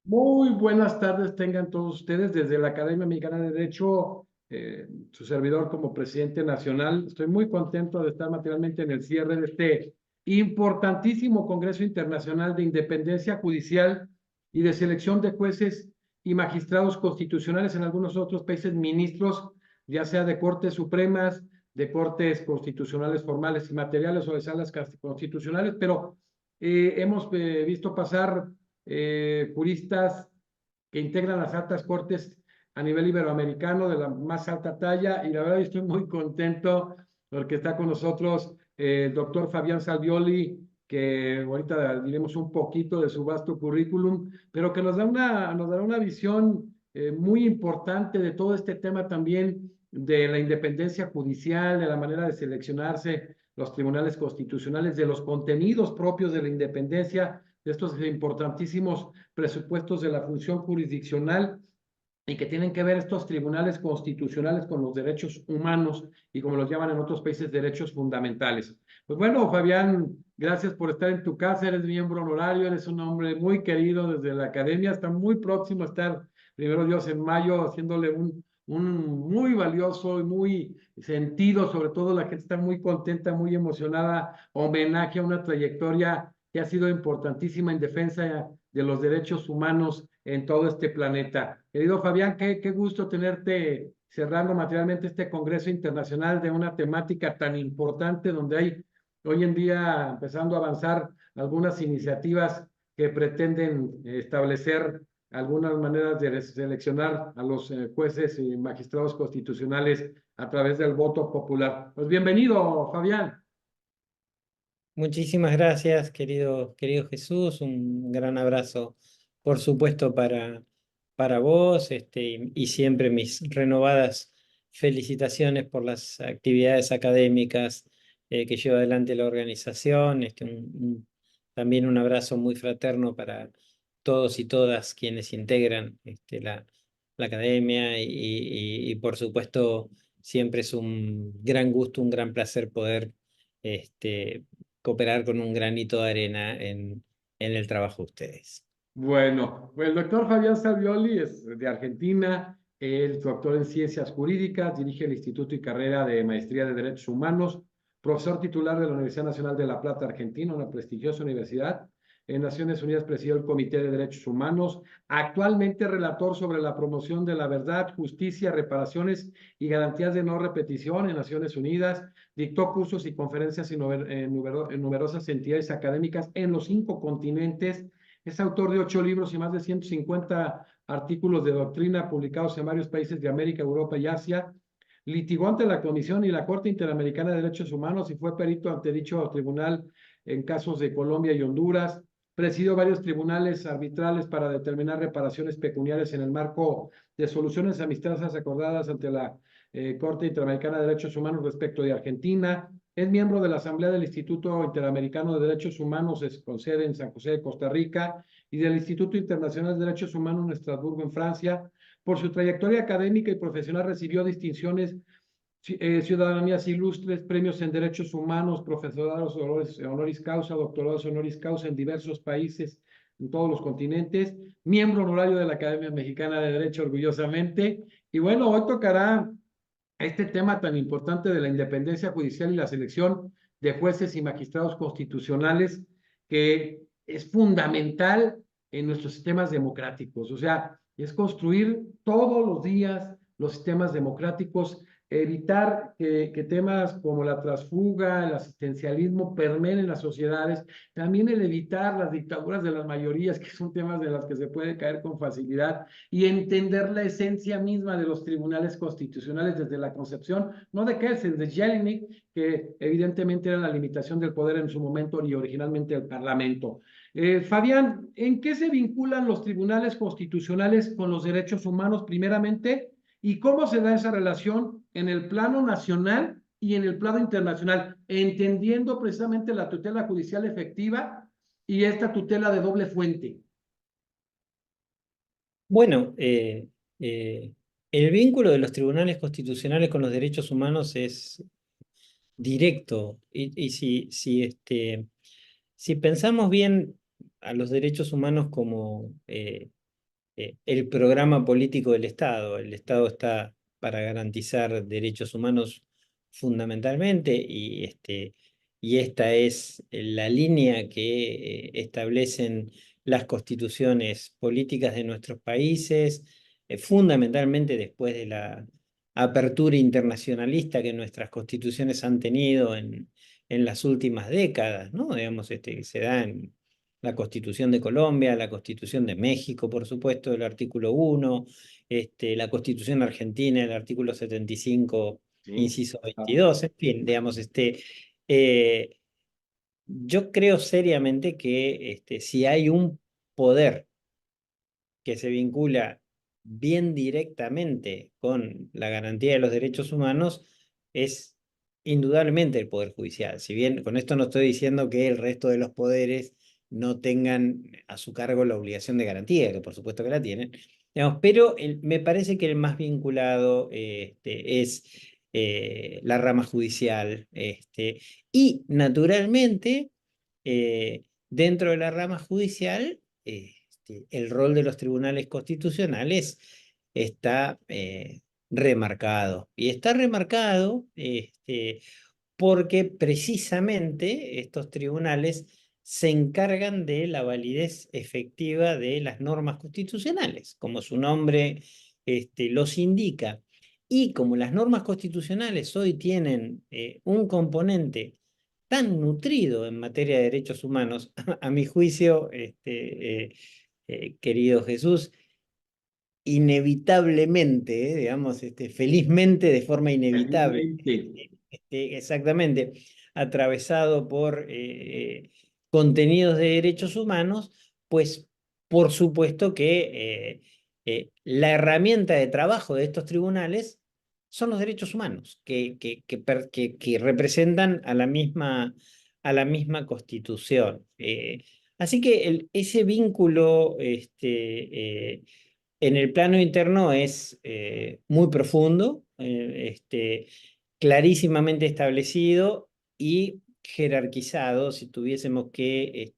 Muy buenas tardes tengan todos ustedes desde la Academia Mexicana de Derecho, su servidor como presidente nacional. Estoy muy contento de estar materialmente en el cierre de este importantísimo Congreso Internacional de Independencia Judicial y de Selección de Jueces y Magistrados Constitucionales en algunos otros países, ministros, ya sea de Cortes Supremas, de Cortes Constitucionales formales y materiales o de salas constitucionales, pero hemos visto pasar juristas que integran las altas cortes a nivel iberoamericano de la más alta talla, y la verdad estoy muy contento porque está con nosotros el doctor Fabián Salvioli, que ahorita diremos un poquito de su vasto currículum, pero que nos dará una visión muy importante de todo este tema también de la independencia judicial, de la manera de seleccionarse los tribunales constitucionales, de los contenidos propios de la independencia, de estos importantísimos presupuestos de la función jurisdiccional y que tienen que ver estos tribunales constitucionales con los derechos humanos y como los llaman en otros países, derechos fundamentales. Pues bueno, Fabián, gracias por estar en tu casa, eres miembro honorario, eres un hombre muy querido desde la academia, está muy próximo a estar, primero Dios, en mayo, haciéndole un muy valioso y muy sentido, sobre todo la gente está muy contenta, muy emocionada, homenaje a una trayectoria que ha sido importantísima en defensa de los derechos humanos en todo este planeta. Querido Fabián, qué gusto tenerte cerrando materialmente este Congreso Internacional de una temática tan importante donde hay hoy en día empezando a avanzar algunas iniciativas que pretenden establecer algunas maneras de seleccionar a los jueces y magistrados constitucionales a través del voto popular. Pues bienvenido, Fabián. Muchísimas gracias, querido Jesús. Un gran abrazo, por supuesto, para vos, y siempre mis renovadas felicitaciones por las actividades académicas que lleva adelante la organización. También un abrazo muy fraterno para todos y todas quienes integran la academia y, por supuesto, siempre es un gran gusto, un gran placer poder este, cooperar con un granito de arena en el trabajo de ustedes. Bueno, pues el doctor Fabián Salvioli es de Argentina, es doctor en ciencias jurídicas, dirige el Instituto y Carrera de Maestría de Derechos Humanos, profesor titular de la Universidad Nacional de La Plata, Argentina, una prestigiosa universidad. En Naciones Unidas presidió el Comité de Derechos Humanos, actualmente relator sobre la promoción de la verdad, justicia, reparaciones y garantías de no repetición en Naciones Unidas. Dictó cursos y conferencias en numerosas entidades académicas en los 5 continentes. Es autor de 8 libros y más de 150 artículos de doctrina publicados en varios países de América, Europa y Asia. Litigó ante la Comisión y la Corte Interamericana de Derechos Humanos y fue perito ante dicho tribunal en casos de Colombia y Honduras. Presidió varios tribunales arbitrales para determinar reparaciones pecuniarias en el marco de soluciones amistosas acordadas ante la Corte Interamericana de Derechos Humanos respecto de Argentina. Es miembro de la Asamblea del Instituto Interamericano de Derechos Humanos, con sede en San José de Costa Rica, y del Instituto Internacional de Derechos Humanos en Estrasburgo, en Francia. Por su trayectoria académica y profesional recibió distinciones, ciudadanías ilustres, premios en derechos humanos, profesorados honoris causa, doctorados honoris causa en diversos países, en todos los continentes, miembro honorario de la Academia Mexicana de Derecho, orgullosamente. Y bueno, hoy tocará este tema tan importante de la independencia judicial y la selección de jueces y magistrados constitucionales, que es fundamental en nuestros sistemas democráticos. O sea, es construir todos los días los sistemas democráticos, evitar que temas como la transfuga, el asistencialismo permeen en las sociedades, también el evitar las dictaduras de las mayorías, que son temas de las que se puede caer con facilidad, y entender la esencia misma de los tribunales constitucionales desde la concepción, no de Kelsen, de Jelinek, que evidentemente era la limitación del poder en su momento y originalmente el Parlamento. Fabián, ¿en qué se vinculan los tribunales constitucionales con los derechos humanos primeramente? ¿Y cómo se da esa relación en el plano nacional y en el plano internacional? Entendiendo precisamente la tutela judicial efectiva y esta tutela de doble fuente. Bueno, el vínculo de los tribunales constitucionales con los derechos humanos es directo. Y si pensamos bien a los derechos humanos como el programa político del Estado. El Estado está para garantizar derechos humanos fundamentalmente y esta es la línea que establecen las constituciones políticas de nuestros países, fundamentalmente después de la apertura internacionalista que nuestras constituciones han tenido en las últimas décadas, ¿no? Digamos, se da en la Constitución de Colombia, la Constitución de México, por supuesto, el artículo 1, la Constitución Argentina, el artículo 75, Sí. inciso Ah, 22, en fin, digamos, eh, yo creo seriamente que si hay un poder que se vincula bien directamente con la garantía de los derechos humanos, es indudablemente el Poder Judicial. Si bien con esto no estoy diciendo que el resto de los poderes no tengan a su cargo la obligación de garantía, que por supuesto que la tienen, digamos, pero me parece que el más vinculado es la rama judicial. Y naturalmente, dentro de la rama judicial, el rol de los tribunales constitucionales está remarcado. Y está remarcado porque precisamente estos tribunales se encargan de la validez efectiva de las normas constitucionales, como su nombre los indica. Y como las normas constitucionales hoy tienen un componente tan nutrido en materia de derechos humanos, a mi juicio, querido Jesús, inevitablemente, digamos, felizmente de forma inevitable, felizmente. exactamente, atravesado por contenidos de derechos humanos, pues por supuesto que la herramienta de trabajo de estos tribunales son los derechos humanos, que representan a la misma Constitución. Así que ese vínculo en el plano interno es muy profundo, clarísimamente establecido y jerarquizado. Si tuviésemos que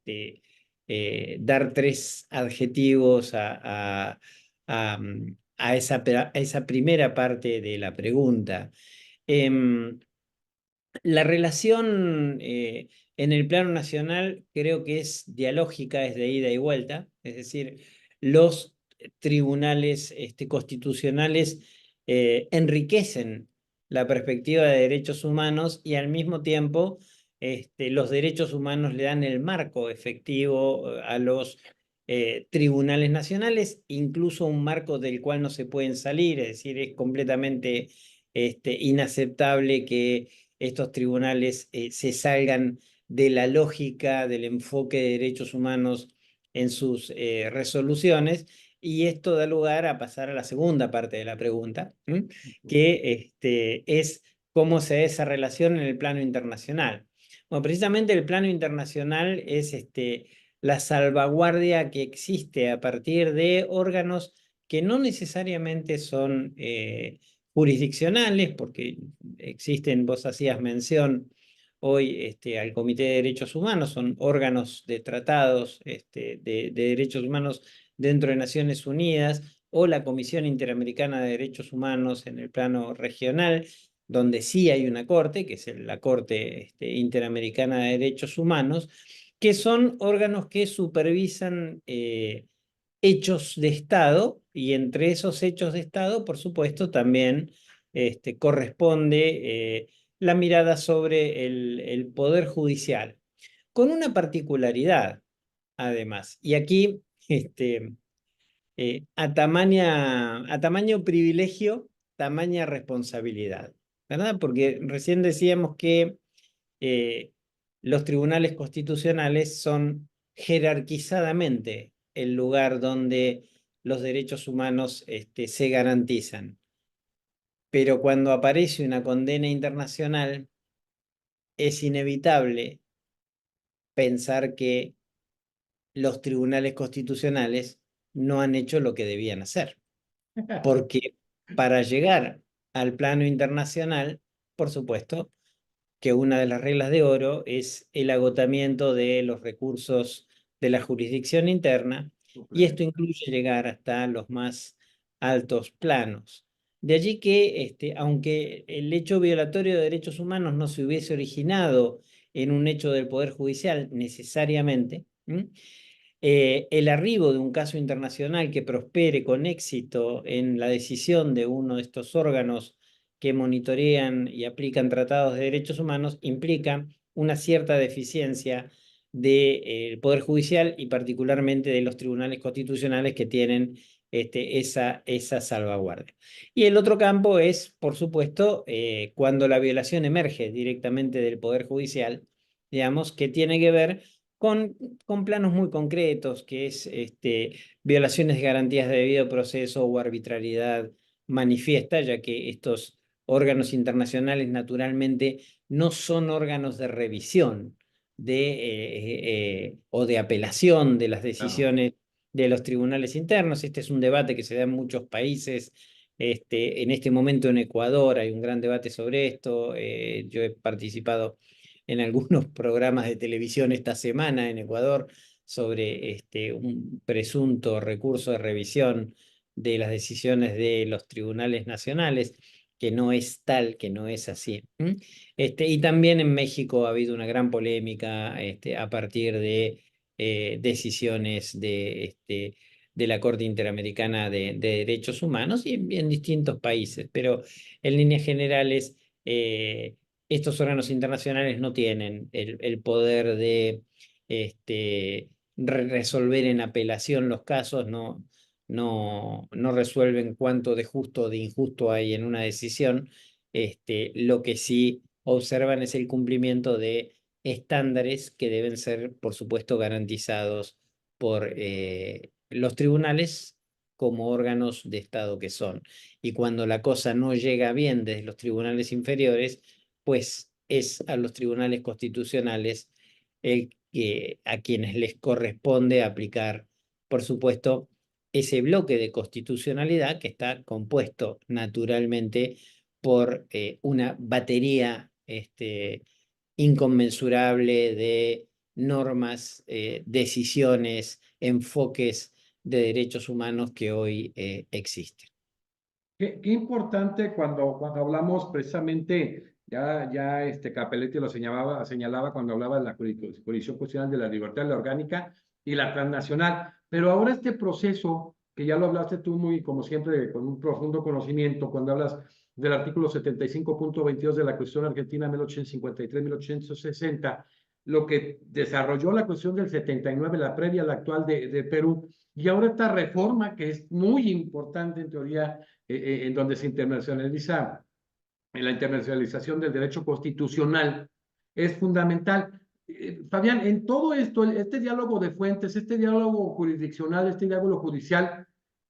dar tres adjetivos a esa primera parte de la pregunta. Em, la relación en el plano nacional creo que es dialógica, es de ida y vuelta, es decir, los tribunales constitucionales enriquecen la perspectiva de derechos humanos y al mismo tiempo los derechos humanos le dan el marco efectivo a los tribunales nacionales, incluso un marco del cual no se pueden salir, es decir, es completamente inaceptable que estos tribunales se salgan de la lógica del enfoque de derechos humanos en sus resoluciones, y esto da lugar a pasar a la segunda parte de la pregunta, que es cómo se da esa relación en el plano internacional. Bueno, precisamente el plano internacional es la salvaguardia que existe a partir de órganos que no necesariamente son jurisdiccionales, porque existen, vos hacías mención hoy al Comité de Derechos Humanos, son órganos de tratados de derechos humanos dentro de Naciones Unidas, o la Comisión Interamericana de Derechos Humanos en el plano regional, donde sí hay una corte, que es la Corte Interamericana de Derechos Humanos, que son órganos que supervisan hechos de Estado, y entre esos hechos de Estado, por supuesto, también corresponde la mirada sobre el Poder Judicial, con una particularidad, además. Y aquí, a tamaño privilegio, tamaña responsabilidad, ¿verdad? Porque recién decíamos que eh, los tribunales constitucionales son jerarquizadamente el lugar donde los derechos humanos se garantizan. Pero cuando aparece una condena internacional, es inevitable pensar que los tribunales constitucionales no han hecho lo que debían hacer. Porque para llegar al plano internacional, por supuesto, que una de las reglas de oro es el agotamiento de los recursos de la jurisdicción interna, Y Súper. esto incluye llegar hasta los más altos planos. De allí que, aunque el hecho violatorio de derechos humanos no se hubiese originado en un hecho del Poder Judicial necesariamente, el arribo de un caso internacional que prospere con éxito en la decisión de uno de estos órganos que monitorean y aplican tratados de derechos humanos implica una cierta deficiencia del Poder Judicial y particularmente de los tribunales constitucionales que tienen esa salvaguardia. Y el otro campo es, por supuesto, cuando la violación emerge directamente del Poder Judicial, digamos, que tiene que ver con planos muy concretos, que es violaciones de garantías de debido proceso o arbitrariedad manifiesta, ya que estos órganos internacionales naturalmente no son órganos de revisión o de apelación de las Claro. decisiones de los tribunales internos. Este es un debate que se da en muchos países. En este momento en Ecuador hay un gran debate sobre esto. Yo he participado en algunos programas de televisión esta semana en Ecuador sobre un presunto recurso de revisión de las decisiones de los tribunales nacionales, que no es tal, que no es así. Y también en México ha habido una gran polémica a partir de decisiones de la Corte Interamericana de Derechos Humanos y en distintos países, pero en líneas generales estos órganos internacionales no tienen el poder de resolver en apelación los casos, no resuelven cuánto de justo o de injusto hay en una decisión. Lo que sí observan es el cumplimiento de estándares que deben ser, por supuesto, garantizados por los tribunales como órganos de Estado que son. Y cuando la cosa no llega bien desde los tribunales inferiores, pues es a los tribunales constitucionales a quienes les corresponde aplicar, por supuesto, ese bloque de constitucionalidad que está compuesto naturalmente por una batería inconmensurable de normas, decisiones, enfoques de derechos humanos que hoy existen. Qué importante cuando hablamos precisamente, ya Capelletti lo señalaba cuando hablaba de la jurisdicción constitucional de la libertad, la orgánica y la transnacional. Pero ahora este proceso, que ya lo hablaste tú muy, como siempre, con un profundo conocimiento, cuando hablas del artículo 75.22 de la Constitución Argentina 1853-1860, lo que desarrolló la Constitución del 79, la previa a la actual de Perú, y ahora esta reforma que es muy importante en teoría en donde se internacionaliza, en la internacionalización del derecho constitucional, es fundamental. Fabián, en todo esto, este diálogo de fuentes, este diálogo jurisdiccional, este diálogo judicial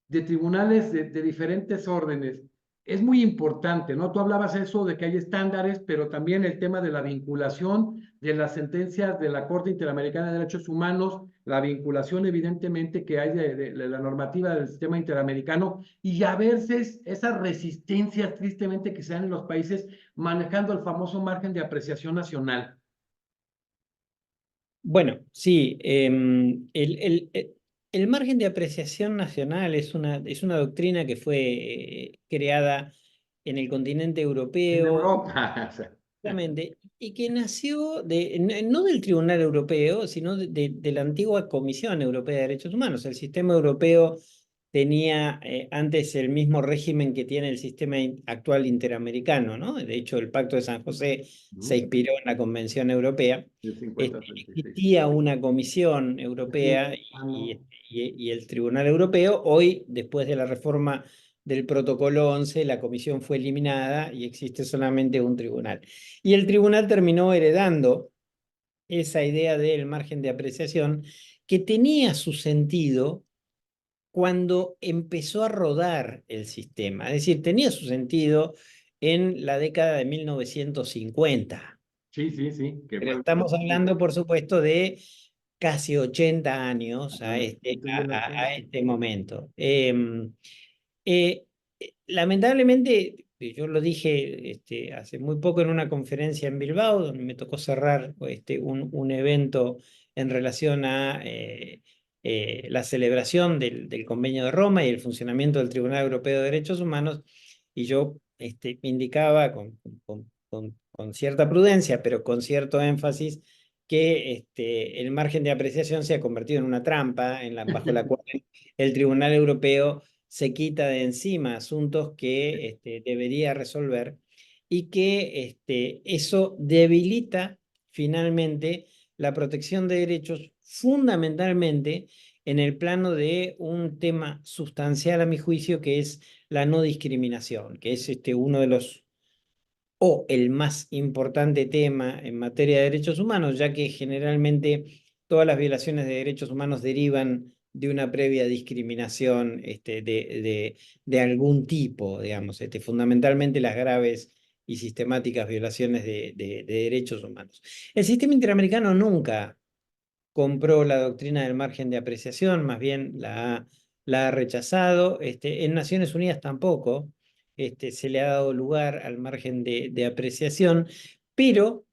de tribunales de diferentes órdenes, es muy importante, ¿no? Tú hablabas eso de que hay estándares, pero también el tema de la vinculación de las sentencias de la Corte Interamericana de Derechos Humanos, la vinculación evidentemente que hay de la normativa del sistema interamericano y a veces esas resistencias tristemente que se dan en los países manejando el famoso margen de apreciación nacional. Bueno, sí, el margen de apreciación nacional es una doctrina que fue creada en el continente En europeo, Europa. exactamente, y que nació no del Tribunal Europeo, sino de la antigua Comisión Europea de Derechos Humanos. El sistema europeo tenía antes el mismo régimen que tiene el sistema actual interamericano, ¿no? De hecho, el Pacto de San José se inspiró en la Convención Europea. El 50-36. Existía una Comisión Europea y el Tribunal Europeo. Hoy, después de la reforma del Protocolo 11, la Comisión fue eliminada y existe solamente un tribunal. Y el tribunal terminó heredando esa idea del margen de apreciación que tenía su sentido cuando empezó a rodar el sistema. Es decir, tenía su sentido en la década de 1950. Sí, sí, sí, que Pero fue estamos hablando, por supuesto, de casi 80 años ajá, a este momento. Eh, Lamentablemente, yo lo dije hace muy poco en una conferencia en Bilbao, donde me tocó cerrar un evento en relación a la celebración del Convenio de Roma y el funcionamiento del Tribunal Europeo de Derechos Humanos, y yo indicaba con cierta prudencia, pero con cierto énfasis, que el margen de apreciación se ha convertido en una trampa bajo la cual el Tribunal Europeo se quita de encima asuntos que debería resolver, y que eso debilita finalmente la protección de derechos, fundamentalmente en el plano de un tema sustancial a mi juicio, que es la no discriminación, que es uno de los, o el más importante tema en materia de derechos humanos, ya que generalmente todas las violaciones de derechos humanos derivan de una previa discriminación de algún tipo, digamos, fundamentalmente las graves y sistemáticas violaciones de derechos humanos. El sistema interamericano nunca compró la doctrina del margen de apreciación, más bien la ha rechazado. En Naciones Unidas tampoco se le ha dado lugar al margen de apreciación, pero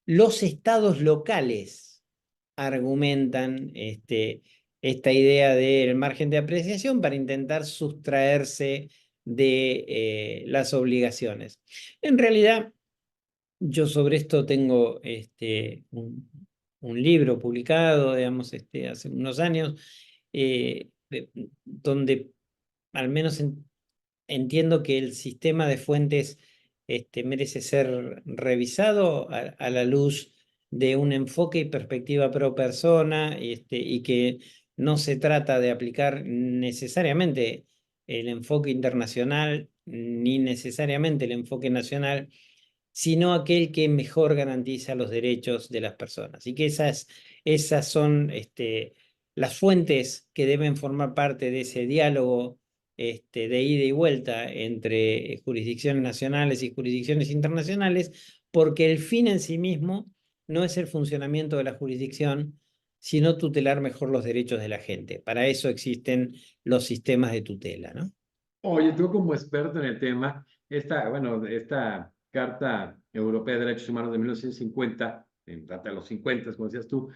los estados locales argumentan esta idea del margen de apreciación para intentar sustraerse de las obligaciones. En realidad, yo sobre esto tengo un libro publicado, digamos, hace unos años, donde al menos entiendo que el sistema de fuentes merece ser revisado a la luz de un enfoque y perspectiva pro persona, y que no se trata de aplicar necesariamente el enfoque internacional ni necesariamente el enfoque nacional, sino aquel que mejor garantiza los derechos de las personas. Y que esas son las fuentes que deben formar parte de ese diálogo de ida y vuelta entre jurisdicciones nacionales y jurisdicciones internacionales, porque el fin en sí mismo no es el funcionamiento de la jurisdicción, sino tutelar mejor los derechos de la gente. Para eso existen los sistemas de tutela, ¿no? Oye, tú como experto en el tema, esta Carta Europea de Derechos Humanos de 1950, en trata de los 50, como decías tú,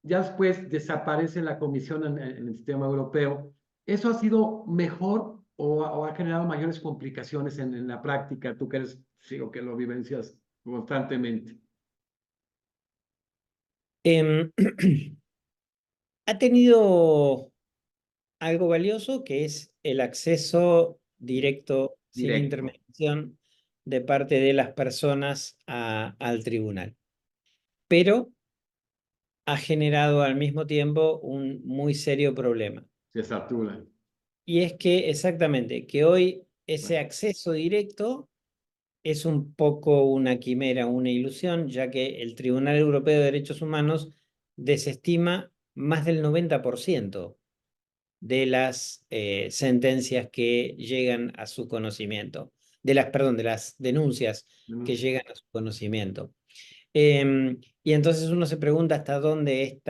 ya después desaparece la comisión en el sistema europeo. ¿Eso ha sido mejor o ha generado mayores complicaciones en la práctica? Tú que eres, sí, o que lo vivencias constantemente. Em, ha tenido algo valioso, que es el acceso directo, sin Directo. intermediación de parte de las personas al tribunal. Pero ha generado al mismo tiempo un muy serio problema. Se satura. Y es que exactamente, que hoy ese Bueno, acceso directo es un poco una quimera, una ilusión, ya que el Tribunal Europeo de Derechos Humanos desestima más del 90% de las sentencias que llegan a su conocimiento, perdón, de las denuncias que denuncia. llegan a su conocimiento. Y entonces uno se pregunta hasta dónde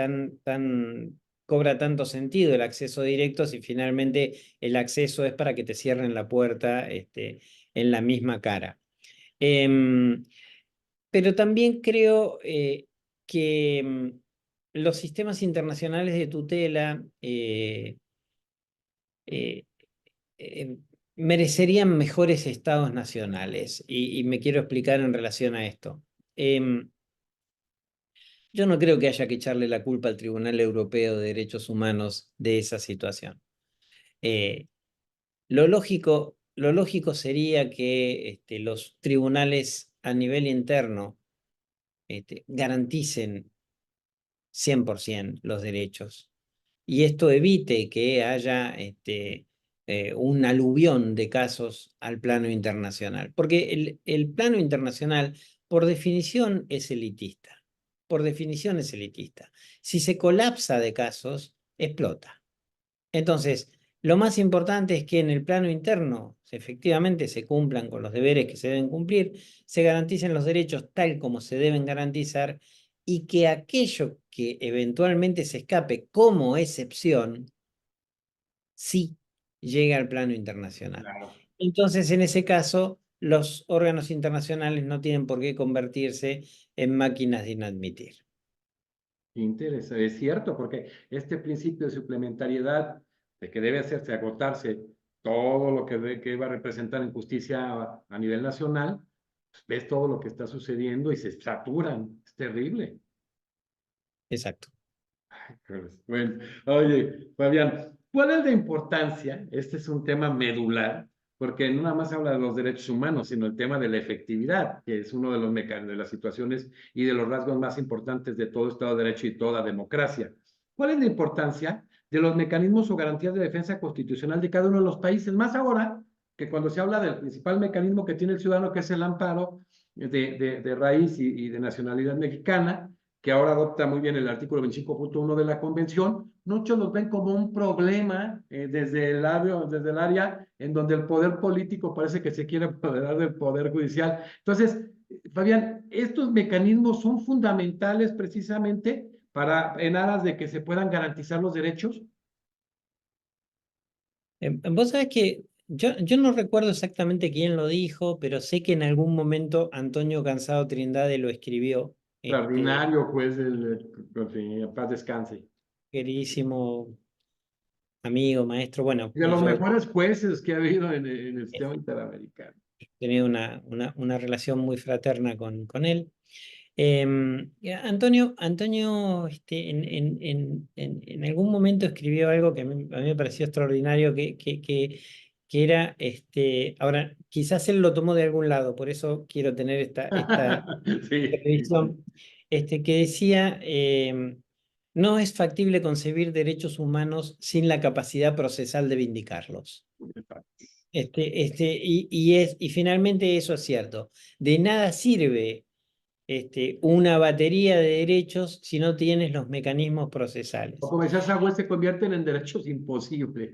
cobra tanto sentido el acceso directo, si finalmente el acceso es para que te cierren la puerta en la misma cara. Em, pero también creo que los sistemas internacionales de tutela eh, eh, merecerían mejores estados nacionales, y me quiero explicar en relación a esto. Em, yo no creo que haya que echarle la culpa al Tribunal Europeo de Derechos Humanos de esa situación. Eh, lo lógico sería que los tribunales a nivel interno garanticen 100% los derechos, y esto evite que haya un aluvión de casos al plano internacional, porque el plano internacional por definición es elitista, por definición es elitista. Si se colapsa de casos, explota. Entonces, lo más importante es que en el plano interno efectivamente se cumplan con los deberes que se deben cumplir, se garanticen los derechos tal como se deben garantizar, y que aquello que eventualmente se escape como excepción, sí llegue al plano internacional. Claro. Entonces, en ese caso, los órganos internacionales no tienen por qué convertirse en máquinas de inadmitir. Interesante, es cierto, porque este principio de suplementariedad, de que debe hacerse, agotarse todo lo que va a representar en justicia a nivel nacional, pues ves todo lo que está sucediendo y se saturan, es terrible. Exacto. Bueno, oye, Fabián, ¿cuál es la importancia? Este es un tema medular, porque no nada más habla de los derechos humanos, sino el tema de la efectividad, que es uno de los de las situaciones y de los rasgos más importantes de todo Estado de Derecho y toda democracia. ¿Cuál es la importancia de los mecanismos o garantías de defensa constitucional de cada uno de los países? Más ahora que cuando se habla del principal mecanismo que tiene el ciudadano, que es el amparo de raíz y de nacionalidad mexicana, que ahora adopta muy bien el artículo 25.1 de la Convención, muchos los ven como un problema desde el área en donde el poder político parece que se quiere apoderar del poder judicial. Entonces, Fabián, estos mecanismos son fundamentales precisamente para, en aras de que se puedan garantizar los derechos. Vos sabés que yo no recuerdo exactamente quién lo dijo, pero sé que en algún momento Antonio Cansado Trindade lo escribió. Extraordinario, pues, en fin, paz descanse. Queridísimo amigo, maestro, bueno, De los yo mejores jueces que ha habido en el he sistema interamericano. tenido una relación muy fraterna con él. Antonio en algún momento escribió algo que a mí me pareció extraordinario, que era, ahora, quizás él lo tomó de algún lado, por eso quiero tener esta Sí, revisión, que decía, no es factible concebir derechos humanos sin la capacidad procesal de vindicarlos. Y finalmente eso es cierto. De nada sirve una batería de derechos si no tienes los mecanismos o procesales. como decía Sagüe, se convierten en derechos imposibles.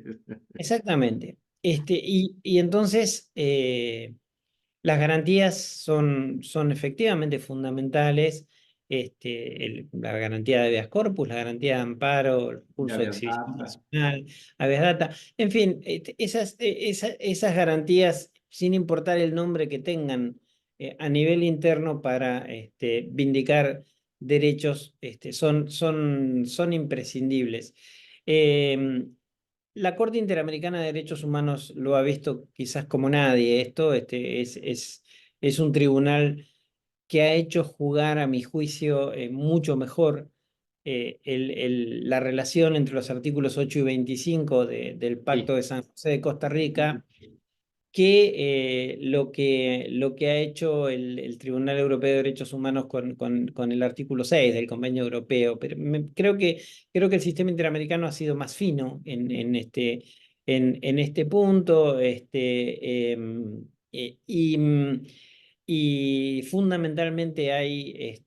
Exactamente. Y entonces las garantías son efectivamente fundamentales. La garantía de habeas corpus, la garantía de amparo, el Ya curso de ves, exhibición basta. nacional, habeas data, en fin, esas garantías, sin importar el nombre que tengan a nivel interno para vindicar derechos, son imprescindibles. Em, la Corte Interamericana de Derechos Humanos lo ha visto quizás como nadie. Esto es un tribunal que ha hecho jugar, a mi juicio, mucho mejor la relación entre los artículos 8 y 25 del Sí. Pacto de San José de Costa Rica que lo que ha hecho el Tribunal Europeo de Derechos Humanos con el artículo 6 del Convenio Europeo. Pero creo que el sistema interamericano ha sido más fino en este punto. Y fundamentalmente hay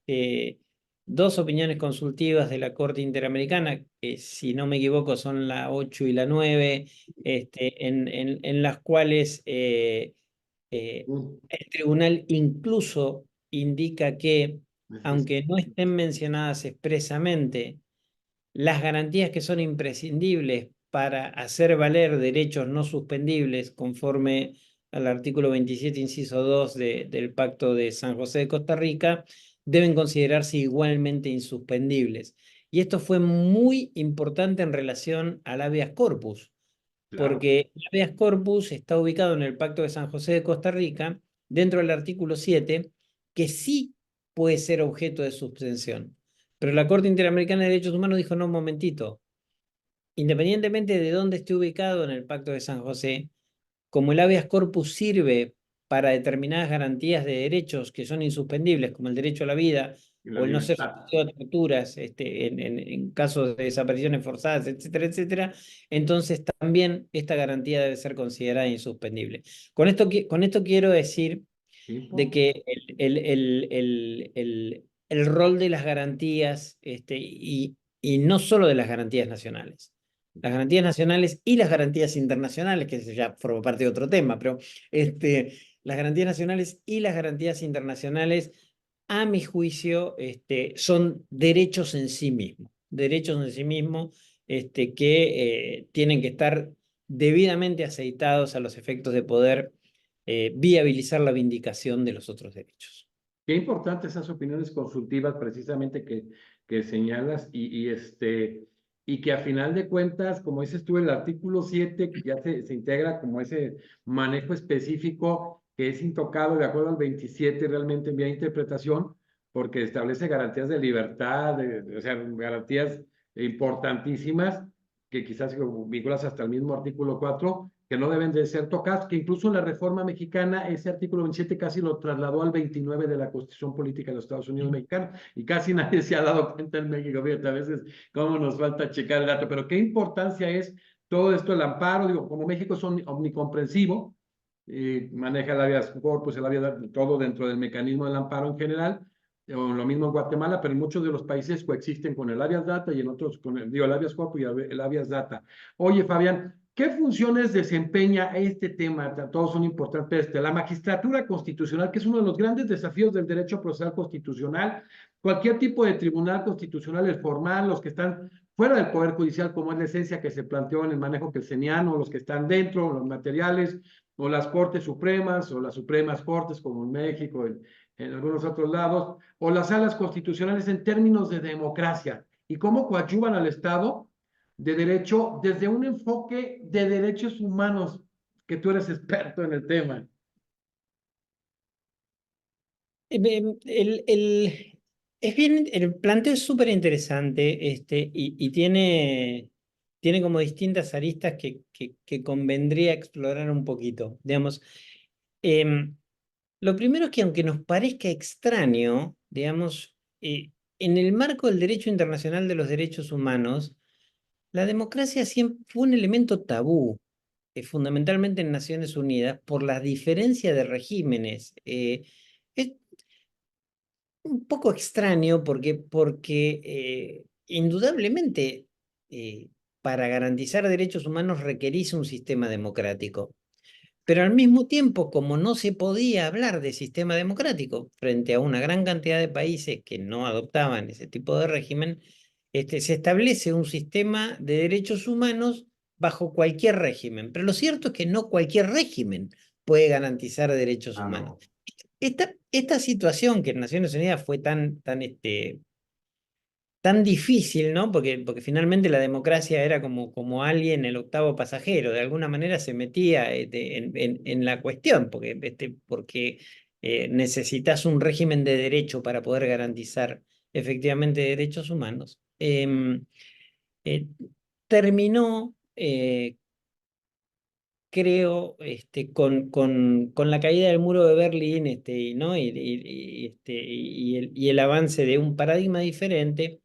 dos opiniones consultivas de la Corte Interamericana, que si no me equivoco son la 8 y la 9, en las cuales el tribunal incluso indica que, aunque no estén mencionadas expresamente, las garantías que son imprescindibles para hacer valer derechos no suspendibles conforme al artículo 27, inciso 2 del Pacto de San José de Costa Rica, deben considerarse igualmente insuspendibles. Y esto fue muy importante en relación al habeas corpus, Claro. porque el habeas corpus está ubicado en el Pacto de San José de Costa Rica, dentro del artículo 7, que sí puede ser objeto de suspensión. Pero la Corte Interamericana de Derechos Humanos dijo, no, un momentito, independientemente de dónde esté ubicado en el Pacto de San José, como el habeas corpus sirve para determinadas garantías de derechos que son insuspendibles, como el derecho a la vida Y la o el no ser libertad. sometido a torturas en casos de desapariciones forzadas, etcétera, etcétera, entonces también esta garantía debe ser considerada insuspendible. Con esto quiero decir de ¿Tiempo? que el rol de las garantías, y no solo de las garantías nacionales, las garantías nacionales y las garantías internacionales, que ya forma parte de otro tema, pero las garantías nacionales y las garantías internacionales, a mi juicio, son derechos en sí mismos, que tienen que estar debidamente aceitados a los efectos de poder viabilizar la vindicación de los otros derechos. Qué importantes esas opiniones consultivas precisamente que señalas y que a final de cuentas, como dices tú, el artículo 7 que ya se integra como ese manejo específico que es intocado de acuerdo al 27 realmente en vía de interpretación, porque establece garantías de libertad, o sea, garantías importantísimas que quizás vinculas hasta el mismo artículo 4 que no deben de ser tocados, que incluso la reforma mexicana, ese artículo 27 casi lo trasladó al 29 de la Constitución Política de los Estados Unidos Mexicanos, y casi nadie se ha dado cuenta en México, fíjate, a veces cómo nos falta checar el dato, pero qué importancia es todo esto, el amparo, digo, como México es omnicomprensivo, maneja el habeas corpus, el habeas, todo dentro del mecanismo del amparo en general, o lo mismo en Guatemala, pero en muchos de los países coexisten con el habeas data y en otros con el habeas corpus y el habeas data. Oye, Fabián, ¿qué funciones desempeña este tema? Todos son importantes. La magistratura constitucional, que es uno de los grandes desafíos del derecho procesal constitucional, cualquier tipo de tribunal constitucional, el formal, los que están fuera del Poder Judicial, como es la esencia que se planteó en el manejo kelseniano, los que están dentro, los materiales, o las Cortes Supremas, o las Supremas Cortes, como en México, en algunos otros lados, o las salas constitucionales en términos de democracia, y cómo coadyuvan al Estado de Derecho desde un enfoque de derechos humanos, que tú eres experto en el tema. Es bien, el planteo es súper interesante y tiene como distintas aristas que convendría explorar un poquito. Digamos, lo primero es que aunque nos parezca extraño, digamos, en el marco del derecho internacional de los derechos humanos, la democracia siempre fue un elemento tabú, fundamentalmente en Naciones Unidas, por la diferencia de regímenes. Es un poco extraño porque indudablemente para garantizar derechos humanos requerís un sistema democrático. Pero al mismo tiempo, como no se podía hablar de sistema democrático frente a una gran cantidad de países que no adoptaban ese tipo de régimen, se establece un sistema de derechos humanos bajo cualquier régimen. Pero lo cierto es que no cualquier régimen puede garantizar derechos humanos. No. Esta situación que en Naciones Unidas fue tan difícil, ¿no? Porque finalmente la democracia era como alguien, el octavo pasajero, de alguna manera se metía en la cuestión, porque necesitas un régimen de derecho para poder garantizar efectivamente derechos humanos. Eh, terminó, creo, con la caída del muro de Berlín, ¿no? Y el avance de un paradigma diferente,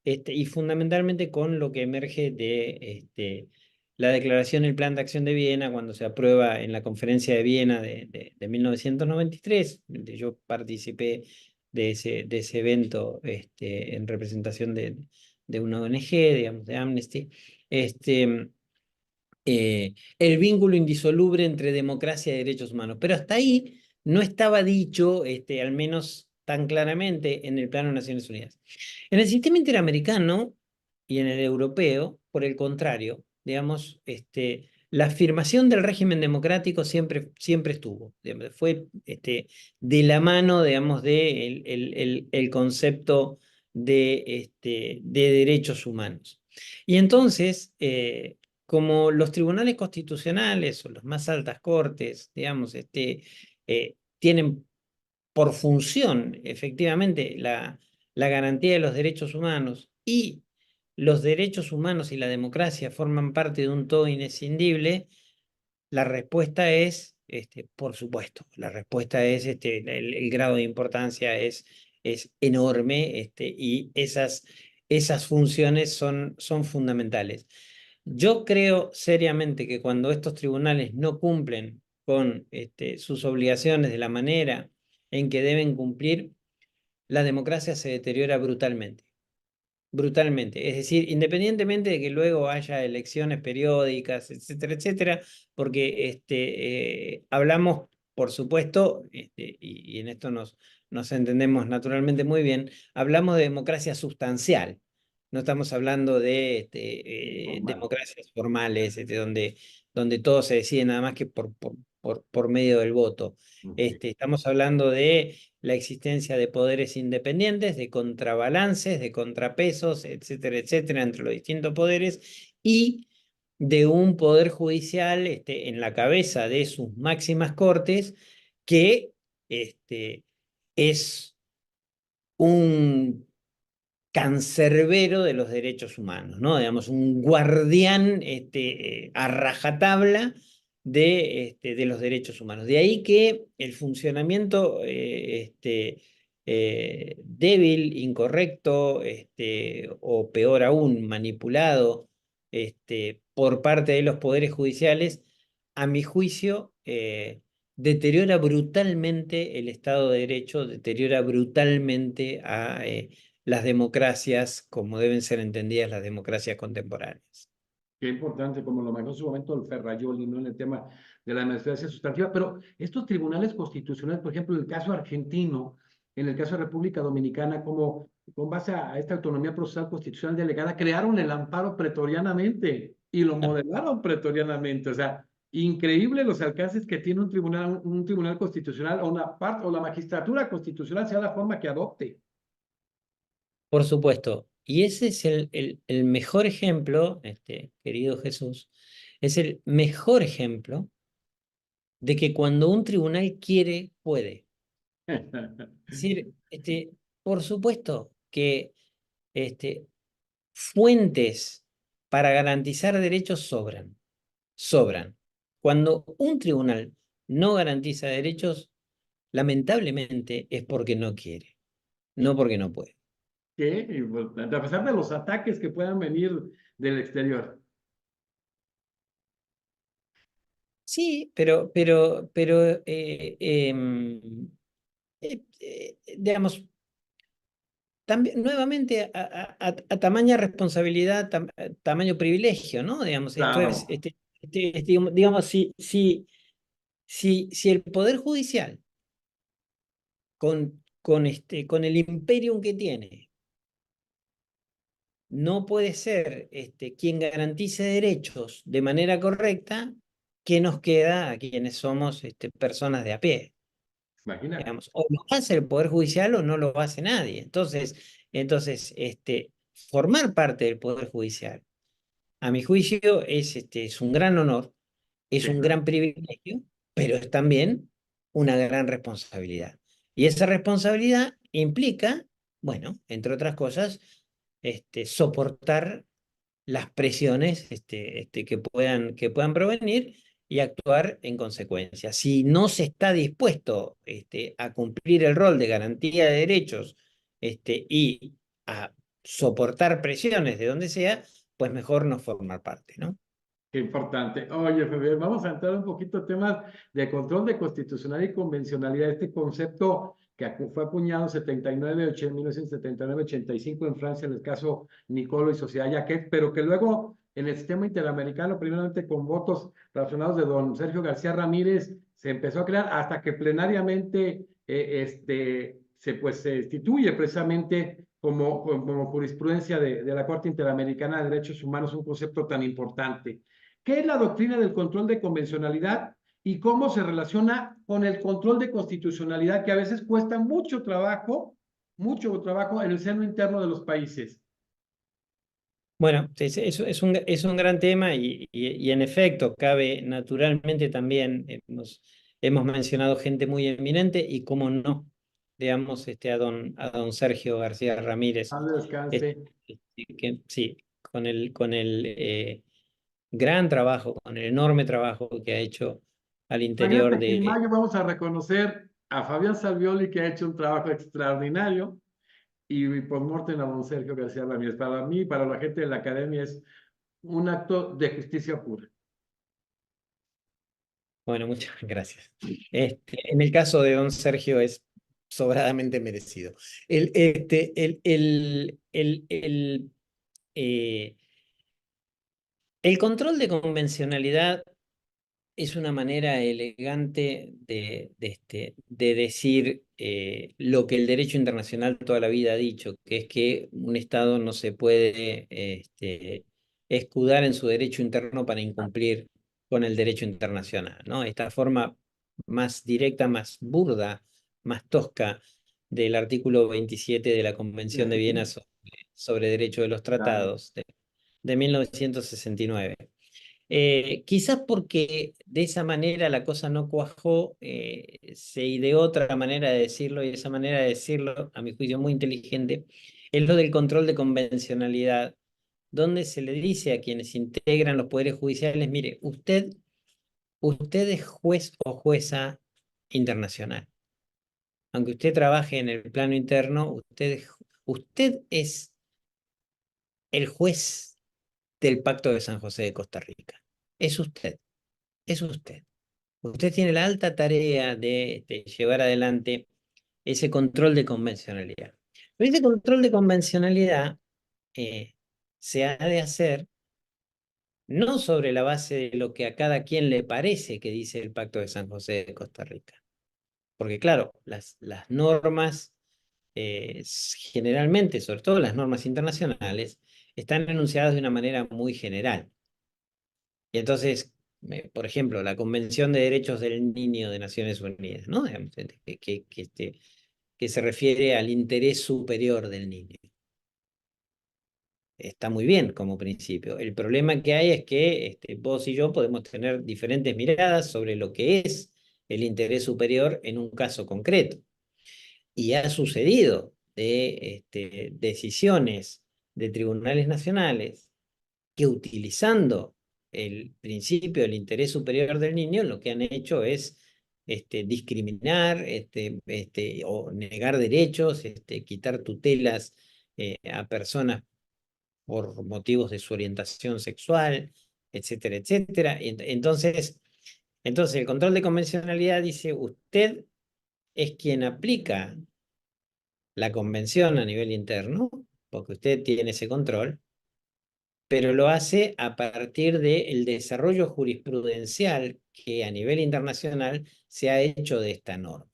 y fundamentalmente con lo que emerge de la declaración, el Plan de Acción de Viena, cuando se aprueba en la Conferencia de Viena de 1993, donde yo participé de ese evento en representación de una ONG, digamos, de Amnesty. El vínculo indisoluble entre democracia y derechos humanos. Pero hasta ahí no estaba dicho, al menos tan claramente, en el plano de Naciones Unidas. En el sistema interamericano y en el europeo, por el contrario, digamos, la afirmación del régimen democrático siempre estuvo. Digamos, fue de la mano, digamos, el concepto de derechos humanos. Y entonces, como los tribunales constitucionales o las más altas cortes, digamos, tienen por función efectivamente la garantía de los derechos humanos, y los derechos humanos y la democracia forman parte de un todo inescindible, la respuesta es, por supuesto, la respuesta es, el grado de importancia es enorme, y esas funciones son fundamentales. Yo creo seriamente que cuando estos tribunales no cumplen con sus obligaciones de la manera en que deben cumplir, la democracia se deteriora brutalmente. Brutalmente. Es decir, independientemente de que luego haya elecciones periódicas, etcétera, etcétera, porque hablamos, por supuesto, y en esto nos entendemos naturalmente muy bien, hablamos de democracia sustancial. No estamos hablando de democracias formales, donde todo se decide nada más que por medio del voto. Ok. Estamos hablando de la existencia de poderes independientes, de contrabalances, de contrapesos, etcétera, etcétera, entre los distintos poderes, y de un poder judicial en la cabeza de sus máximas cortes, que es un cancerbero de los derechos humanos, ¿no? Digamos, un guardián a rajatabla de los derechos humanos. De ahí que el funcionamiento débil, incorrecto, o peor aún, manipulado por parte de los poderes judiciales, a mi juicio, deteriora brutalmente el Estado de Derecho, deteriora brutalmente a las democracias como deben ser entendidas las democracias contemporáneas. Qué importante, como lo manejó en su momento el Ferrayoli, ¿no? En el tema de la democracia sustantiva. Pero estos tribunales constitucionales, por ejemplo, en el caso argentino, en el caso de República Dominicana, como con base a esta autonomía procesal constitucional delegada, crearon el amparo pretorianamente y lo Claro. modelaron pretorianamente. O sea, increíble los alcances que tiene un tribunal constitucional o una parte, o la magistratura constitucional, sea la forma que adopte. Por supuesto. Y ese es el mejor ejemplo, querido Jesús, es el mejor ejemplo de que cuando un tribunal quiere, puede. Es decir, por supuesto que este, fuentes para garantizar derechos sobran, sobran. Cuando un tribunal no garantiza derechos, lamentablemente es porque no quiere, no porque no puede. Qué importante, a pesar de los ataques que puedan venir del exterior. Sí, pero digamos, también, nuevamente a tamaña responsabilidad, tamaño privilegio, ¿no? Digamos, esto es, Claro. digamos, si el Poder Judicial, con el imperium que tiene, no puede ser quien garantice derechos de manera correcta, ¿qué nos queda a quienes somos personas de a pie? Imagina. Digamos, o lo hace el Poder Judicial o no lo hace nadie. Entonces, formar parte del Poder Judicial, a mi juicio, es un gran honor, es Sí, un claro. gran privilegio, pero es también una gran responsabilidad. Y esa responsabilidad implica, bueno, entre otras cosas, soportar las presiones que puedan provenir y actuar en consecuencia. Si no se está dispuesto a cumplir el rol de garantía de derechos y a soportar presiones de donde sea, pues mejor no formar parte, ¿no? Qué importante. Oye, Fabián, vamos a entrar un poquito a temas de control de constitucionalidad y convencionalidad. Este concepto que fue acuñado en 1979, 85 en Francia, en el caso Nicolo y Sociedad Jacquet, pero que luego en el sistema interamericano, primeramente con votos relacionados de don Sergio García Ramírez, se empezó a crear hasta que plenariamente se instituye precisamente como jurisprudencia de la Corte Interamericana de Derechos Humanos, un concepto tan importante. ¿Qué es la doctrina del control de convencionalidad y cómo se relaciona con el control de constitucionalidad que a veces cuesta mucho trabajo en el seno interno de los países? Bueno, es un gran tema y en efecto cabe naturalmente también, hemos mencionado gente muy eminente y cómo no, digamos, a don Sergio García Ramírez, Paz este, descanse. que sí, con el gran trabajo, con el enorme trabajo que ha hecho al interior Imagínate que en de. mayo vamos a reconocer a Fabián Salvioli, que ha hecho un trabajo extraordinario, y por mortem a don Sergio García Ramírez. Para mí, para la gente de la academia, es un acto de justicia pura. Bueno, muchas gracias. En el caso de don Sergio es sobradamente merecido. El, este, eh, el control de convencionalidad es una manera elegante de decir lo que el derecho internacional toda la vida ha dicho, que es que un Estado no se puede escudar en su derecho interno para incumplir con el derecho internacional, ¿no? Esta forma más directa, más burda, más tosca del artículo 27 de la Convención de Viena sobre Derecho de los Claro. Tratados de 1969. Quizás porque de esa manera la cosa no cuajó, se ideó otra manera de decirlo, y esa manera de decirlo, a mi juicio muy inteligente, es lo del control de convencionalidad, donde se le dice a quienes integran los poderes judiciales: mire, usted es juez o jueza internacional. Aunque usted trabaje en el plano interno, usted es el juez del Pacto de San José de Costa Rica. Es usted, es usted. Usted tiene la alta tarea de llevar adelante ese control de convencionalidad. Pero ese control de convencionalidad se ha de hacer no sobre la base de lo que a cada quien le parece que dice el Pacto de San José de Costa Rica. Porque claro, las normas, generalmente, sobre todo las normas internacionales, están enunciadas de una manera muy general. Y entonces, por ejemplo, la Convención de Derechos del Niño de Naciones Unidas, ¿no? Digamos, que se refiere al interés superior del niño. Está muy bien como principio. El problema que hay es que vos y yo podemos tener diferentes miradas sobre lo que es el interés superior en un caso concreto. Y ha sucedido de decisiones de tribunales nacionales que, utilizando el principio del interés superior del niño, lo que han hecho es discriminar o negar derechos, quitar tutelas a personas por motivos de su orientación sexual, etcétera, etcétera. Entonces el control de convencionalidad dice: usted es quien aplica la convención a nivel interno, porque usted tiene ese control, pero lo hace a partir del desarrollo jurisprudencial que a nivel internacional se ha hecho de esta norma.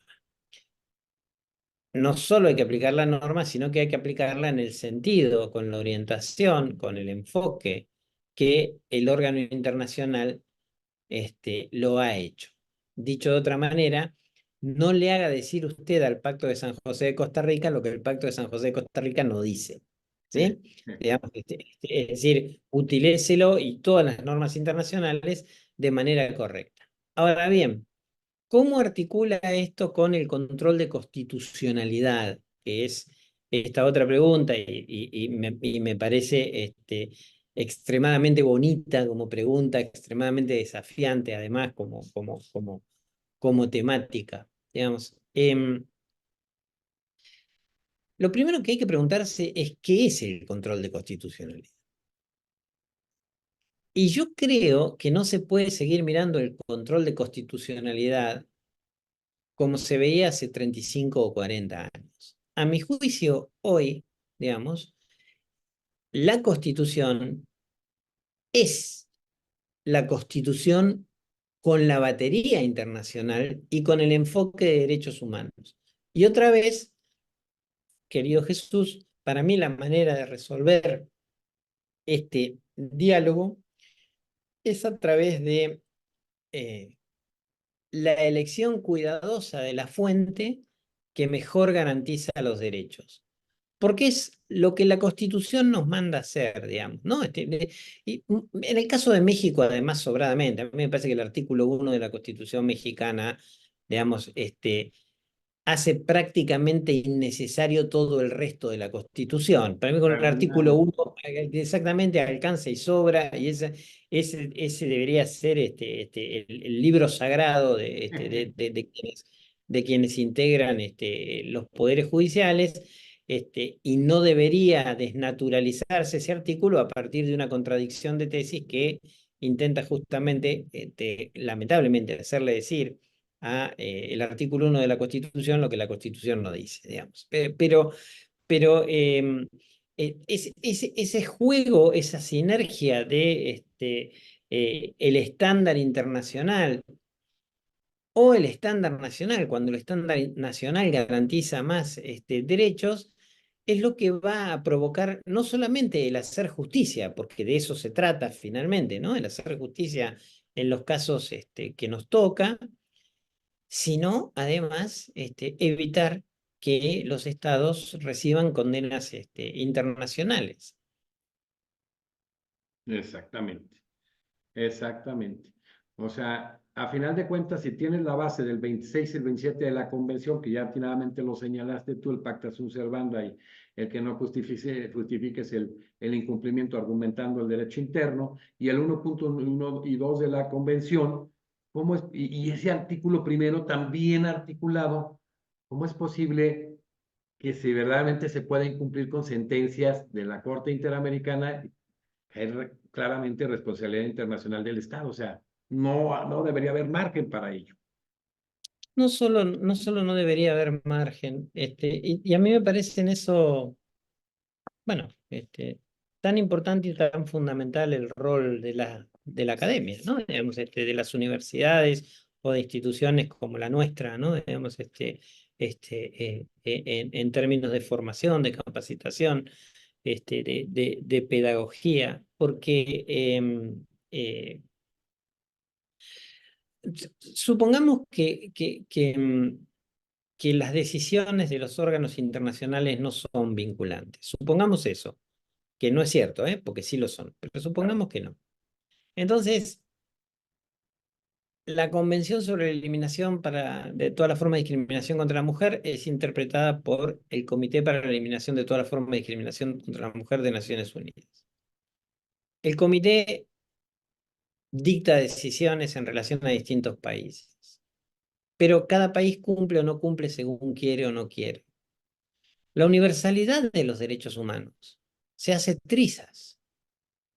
No solo hay que aplicar la norma, sino que hay que aplicarla en el sentido, con la orientación, con el enfoque que el órgano internacional lo ha hecho. Dicho de otra manera, no le haga decir usted al Pacto de San José de Costa Rica lo que el Pacto de San José de Costa Rica no dice. ¿Sí? Digamos, es decir, utilícelo y todas las normas internacionales de manera correcta. Ahora bien, ¿cómo articula esto con el control de constitucionalidad? Que es esta otra pregunta, y me parece extremadamente bonita como pregunta, extremadamente desafiante además como temática. Digamos. Lo primero que hay que preguntarse es: ¿qué es el control de constitucionalidad? Y yo creo que no se puede seguir mirando el control de constitucionalidad como se veía hace 35 o 40 años. A mi juicio, hoy, digamos, la Constitución es la Constitución con la batería internacional y con el enfoque de derechos humanos. Y otra vez, querido Jesús, para mí la manera de resolver este diálogo es a través de la elección cuidadosa de la fuente que mejor garantiza los derechos. Porque es lo que la Constitución nos manda hacer, digamos, ¿no? Y en el caso de México, además, sobradamente, a mí me parece que el artículo 1 de la Constitución mexicana, digamos, hace prácticamente innecesario todo el resto de la Constitución. Para mí con el artículo 1 exactamente alcanza y sobra, y ese debería ser el libro sagrado de quienes integran los poderes judiciales, y no debería desnaturalizarse ese artículo a partir de una contradicción de tesis que intenta justamente, lamentablemente, hacerle decir a el artículo 1 de la Constitución lo que la Constitución no dice, digamos. Pero ese juego, esa sinergia de el estándar internacional o el estándar nacional, cuando el estándar nacional garantiza más derechos, es lo que va a provocar no solamente el hacer justicia, porque de eso se trata finalmente, ¿no? El hacer justicia en los casos que nos toca, sino además evitar que los estados reciban condenas internacionales. Exactamente. Exactamente. O sea, a final de cuentas, si tienes la base del 26 y el 27 de la convención, que ya atinadamente lo señalaste tú, el pacta sunt servanda, y el que no justifiques el incumplimiento argumentando el derecho interno, y el 1.1 y 2 de la convención, ¿cómo es? Y ese artículo primero también articulado, ¿cómo es posible que si verdaderamente se pueda incumplir con sentencias de la Corte Interamericana, es claramente responsabilidad internacional del Estado? O sea, no debería haber margen para ello. No solo no debería haber margen, y a mí me parece en eso, bueno, tan importante y tan fundamental el rol de la academia, ¿no? Digamos, de las universidades o de instituciones como la nuestra, ¿no? Digamos, en términos de formación, de capacitación, de pedagogía, porque supongamos que las decisiones de los órganos internacionales no son vinculantes. Supongamos eso, que no es cierto, porque sí lo son, pero supongamos que no. Entonces, la Convención sobre la Eliminación de toda la forma de discriminación contra la mujer es interpretada por el Comité para la Eliminación de toda la forma de discriminación contra la mujer de Naciones Unidas. El comité dicta decisiones en relación a distintos países, pero cada país cumple o no cumple según quiere o no quiere. La universalidad de los derechos humanos se hace trizas.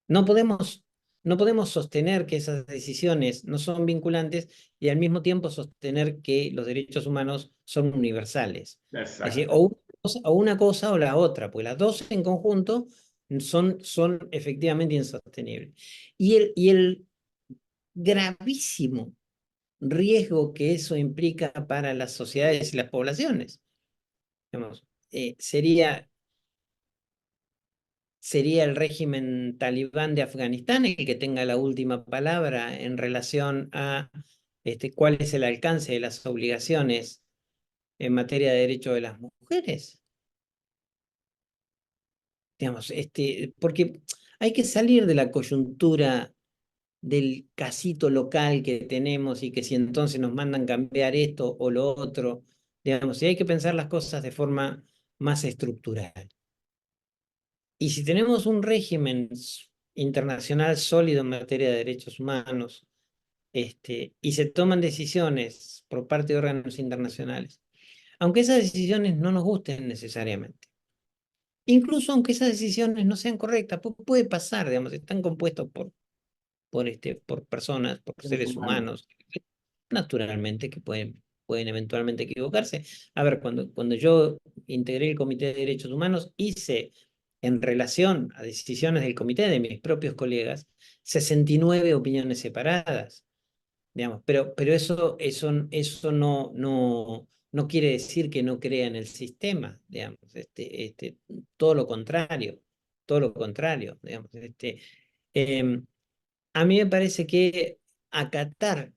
No podemos, no podemos sostener que esas decisiones no son vinculantes y al mismo tiempo sostener que los derechos humanos son universales. Es decir, Exacto. o una cosa o la otra, porque las dos en conjunto son efectivamente insostenibles. Y el gravísimo riesgo que eso implica para las sociedades y las poblaciones. Digamos, sería el régimen talibán de Afganistán el que tenga la última palabra en relación a cuál es el alcance de las obligaciones en materia de derechos de las mujeres. Digamos, porque hay que salir de la coyuntura del casito local que tenemos y que si entonces nos mandan cambiar esto o lo otro, digamos, y hay que pensar las cosas de forma más estructural. Y si tenemos un régimen internacional sólido en materia de derechos humanos, y se toman decisiones por parte de órganos internacionales, aunque esas decisiones no nos gusten necesariamente, incluso aunque esas decisiones no sean correctas, puede pasar, digamos, están compuestos por personas, por Seres seres humanos. humanos, naturalmente, que pueden eventualmente equivocarse. A ver, cuando yo integré el Comité de Derechos Humanos, hice en relación a decisiones del comité de mis propios colegas 69 opiniones separadas, digamos, pero eso no quiere decir que no crea en el sistema, digamos, todo lo contrario, digamos, em, a mí me parece que acatar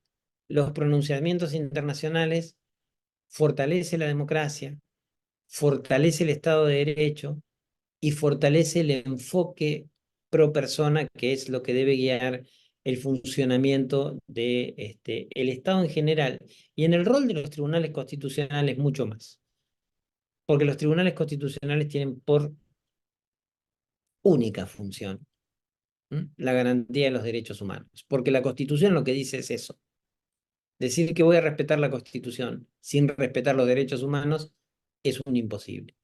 los pronunciamientos internacionales fortalece la democracia, fortalece el Estado de Derecho y fortalece el enfoque pro persona, que es lo que debe guiar el funcionamiento de el Estado en general y en el rol de los tribunales constitucionales mucho más. Porque los tribunales constitucionales tienen por única función la garantía de los derechos humanos. Porque la Constitución lo que dice es eso. Decir que voy a respetar la Constitución sin respetar los derechos humanos es un imposible.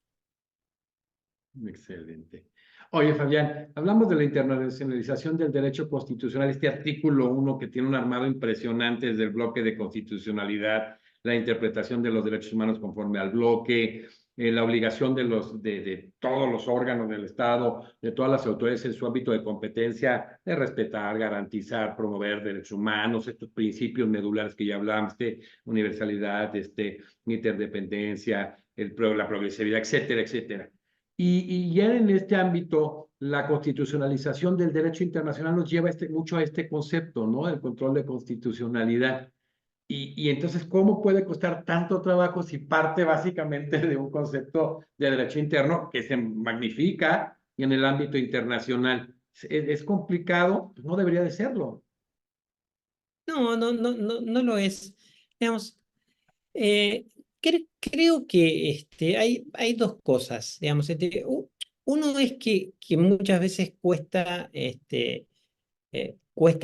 Excelente. Oye, Fabián, hablamos de la internacionalización del derecho constitucional, este artículo 1 que tiene un armado impresionante desde el bloque de constitucionalidad, la interpretación de los derechos humanos conforme al bloque, la obligación de todos los órganos del Estado, de todas las autoridades en su ámbito de competencia, de respetar, garantizar, promover derechos humanos, estos principios medulares que ya hablamos, de universalidad, interdependencia, la progresividad, etcétera, etcétera. Y ya en este ámbito, la constitucionalización del derecho internacional nos lleva mucho a este concepto, ¿no? El control de constitucionalidad. Y entonces, ¿cómo puede costar tanto trabajo si parte básicamente de un concepto de derecho interno que se magnifica en el ámbito internacional? Es complicado, pues no debería de serlo. No lo es. Digamos, eh, creo que hay dos cosas. Digamos, uno es que muchas veces cuesta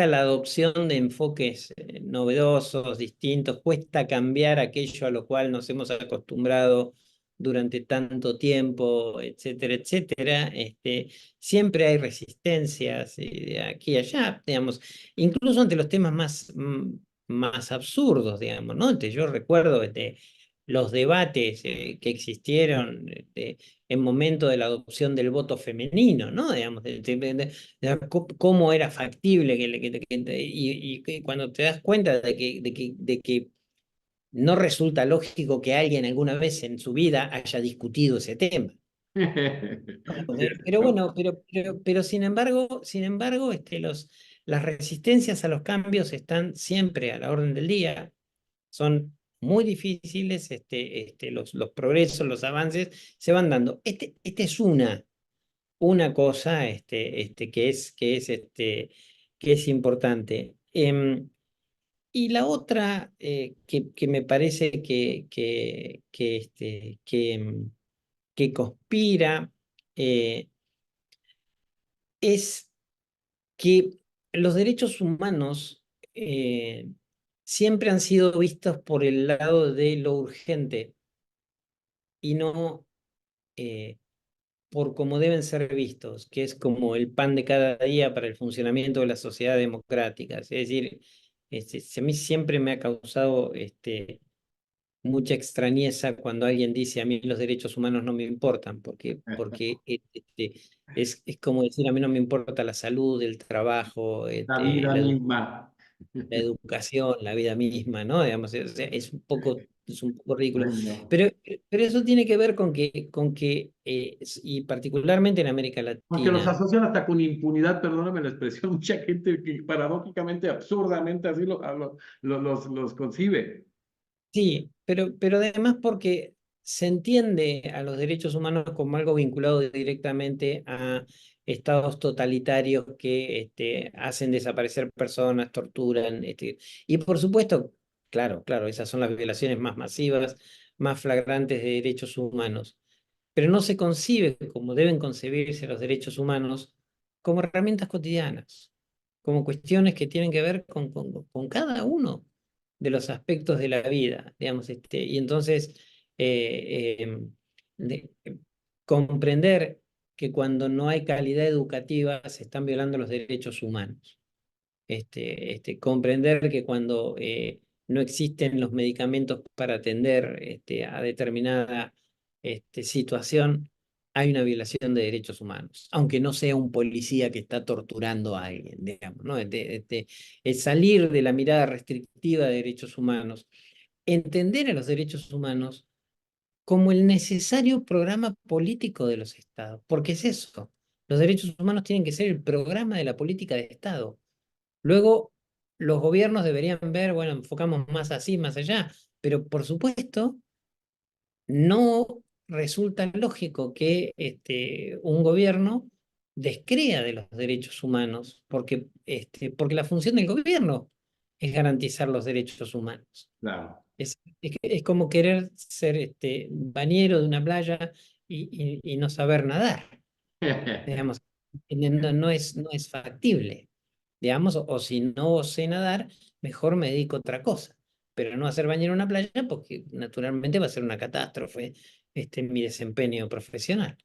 la adopción de enfoques novedosos, distintos, cuesta cambiar aquello a lo cual nos hemos acostumbrado durante tanto tiempo, etcétera, etcétera. Siempre hay resistencias de aquí y allá, digamos, incluso ante los temas más absurdos, digamos, ¿no? Yo recuerdo los debates que existieron en momento de la adopción del voto femenino, ¿no? Digamos, cómo era factible y cuando te das cuenta de que no resulta lógico que alguien alguna vez en su vida haya discutido ese tema. Pero ¿Cierto? bueno, pero sin embargo, las resistencias a los cambios están siempre a la orden del día. Son muy difíciles, los progresos, los avances se van dando. Esta es una cosa que es importante. Y la otra que me parece que conspira es que los derechos humanos siempre han sido vistos por el lado de lo urgente y no por cómo deben ser vistos, que es como el pan de cada día para el funcionamiento de la sociedad democrática. Es decir, a mí siempre me ha causado mucha extrañeza cuando alguien dice a mí los derechos humanos no me importan, porque es como decir a mí no me importa la salud, el trabajo, La vida la misma. la educación, la vida misma, ¿no? Digamos, o sea, es un poco ridículo. Ay, no. Pero eso tiene que ver y particularmente en América Porque los Latina, asocian hasta con impunidad, perdóname la expresión, mucha gente que paradójicamente, absurdamente así los concibe. sí, pero además porque se entiende a los derechos humanos como algo vinculado directamente a estados totalitarios que hacen desaparecer personas, torturan, y por supuesto, claro, claro, esas son las violaciones más masivas, más flagrantes de derechos humanos. Pero no se concibe como deben concebirse los derechos humanos como herramientas cotidianas, como cuestiones que tienen que ver con cada uno de los aspectos de la vida, digamos, y entonces de- comprender que cuando no hay calidad educativa se están violando los derechos humanos. Comprender que cuando no existen los medicamentos para atender a determinada situación, hay una violación de derechos humanos, aunque no sea un policía que está torturando a alguien, digamos, ¿no? Es salir de la mirada restrictiva de derechos humanos, entender a los derechos humanos como el necesario programa político de los estados, porque es eso. Los derechos humanos tienen que ser el programa de la política de Estado. Luego, los gobiernos deberían ver, bueno, enfocamos más así, más allá, pero por supuesto, no resulta lógico que un gobierno descrea de los derechos humanos, porque la función del gobierno es garantizar los derechos humanos. Claro. Es como querer ser bañero de una playa y no saber nadar, digamos, no es factible, digamos, o si no sé nadar, mejor me dedico a otra cosa, pero no hacer baño en una playa porque naturalmente va a ser una catástrofe mi desempeño profesional.